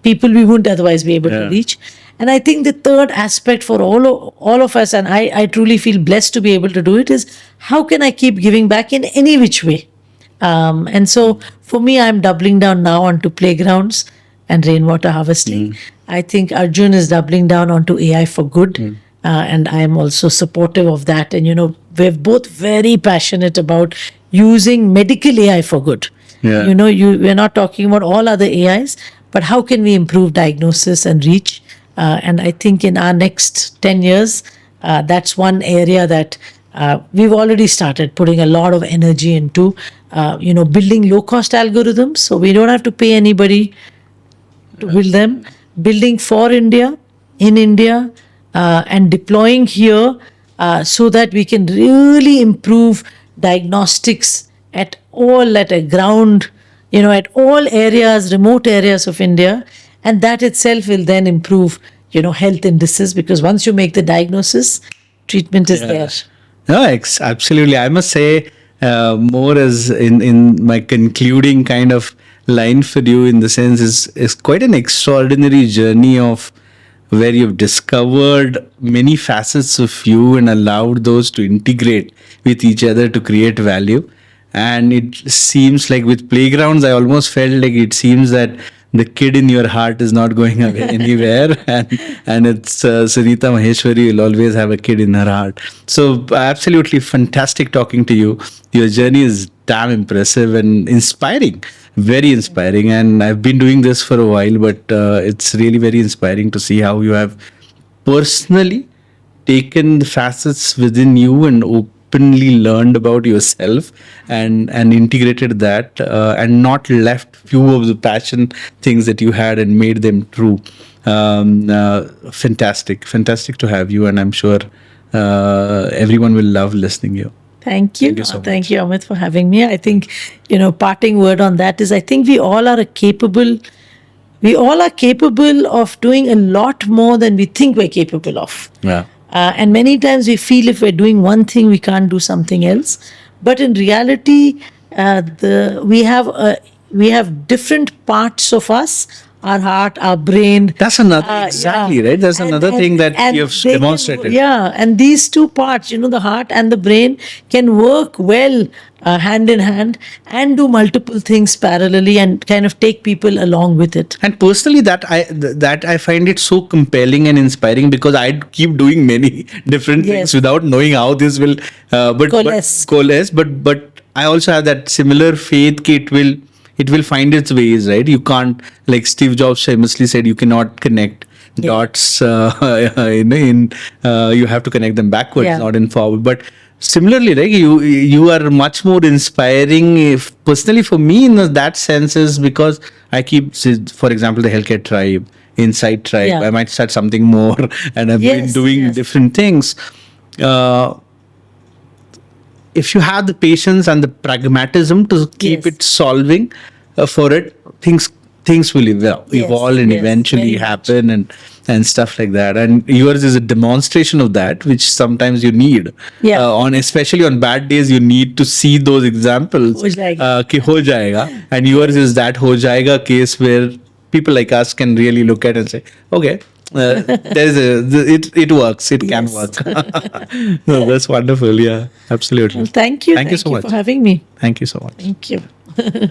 people we wouldn't otherwise be able to reach. And I think the third aspect for all of us, and I truly feel blessed to be able to do it, is how can I keep giving back in any which way? And so for me, I'm doubling down now onto playgrounds and rainwater harvesting. I think Arjun is doubling down onto AI for good. And I am also supportive of that. And, we're both very passionate about using medical AI for good. We're not talking about all other AIs, but how can we improve diagnosis and reach? And I think in our next 10 years, that's one area that we've already started putting a lot of energy into, building low-cost algorithms. So we don't have to pay anybody to build them. Building for India, in India, and deploying here so that we can really improve diagnostics at a ground, at all areas, remote areas of India. And that itself will then improve, health indices, because once you make the diagnosis, treatment is there. No, absolutely. I must say, more as in my concluding kind of line for you, in the sense, is quite an extraordinary journey of where you've discovered many facets of you and allowed those to integrate with each other to create value. And it seems like with playgrounds, I almost felt like it seems that the kid in your heart is not going away anywhere, and it's Sunita Maheshwari will always have a kid in her heart. So absolutely fantastic talking to you. Your journey is damn impressive and inspiring, very inspiring. And I've been doing this for a while, but it's really very inspiring to see how you have personally taken the facets within you and openly learned about yourself and integrated that and not left few of the passion things that you had and made them true. Fantastic to have you, and I'm sure everyone will love listening to you. Thank you. Thank you, Amit, for having me. I think, parting word on that is, I think we all are capable of doing a lot more than we think we're capable of. Yeah. And many times we feel if we're doing one thing, we can't do something else. But in reality, we have different parts of us, our heart, our brain. That's another, right? That's another thing that you've demonstrated. And these two parts, the heart and the brain, can work well hand in hand and do multiple things parallelly and kind of take people along with it. And personally, that I find it so compelling and inspiring, because I keep doing many different things without knowing how this will coalesce. But I also have that similar faith that it will find its ways, right? You can't, like Steve Jobs famously said, you cannot connect dots. You have to connect them backwards, not in forward. But similarly, right, you are much more inspiring, personally for me in that sense, is because I keep, for example, the healthcare tribe, Insight tribe. I might start something more, and I've been doing different things. If you have the patience and the pragmatism to keep it solving for it, things will evolve and eventually happen. and stuff like that. And yours is a demonstration of that, which sometimes you need. Yeah. On especially on bad days, you need to see those examples. हो जाएगा. कि हो जाएगा. And yours is that हो जाएगा case where people like us can really look at and say, okay, it works. It can Yes. work. No, that's wonderful. Yeah, absolutely. Well, thank you. Thank you so much. for having me. Thank you so much. Thank you.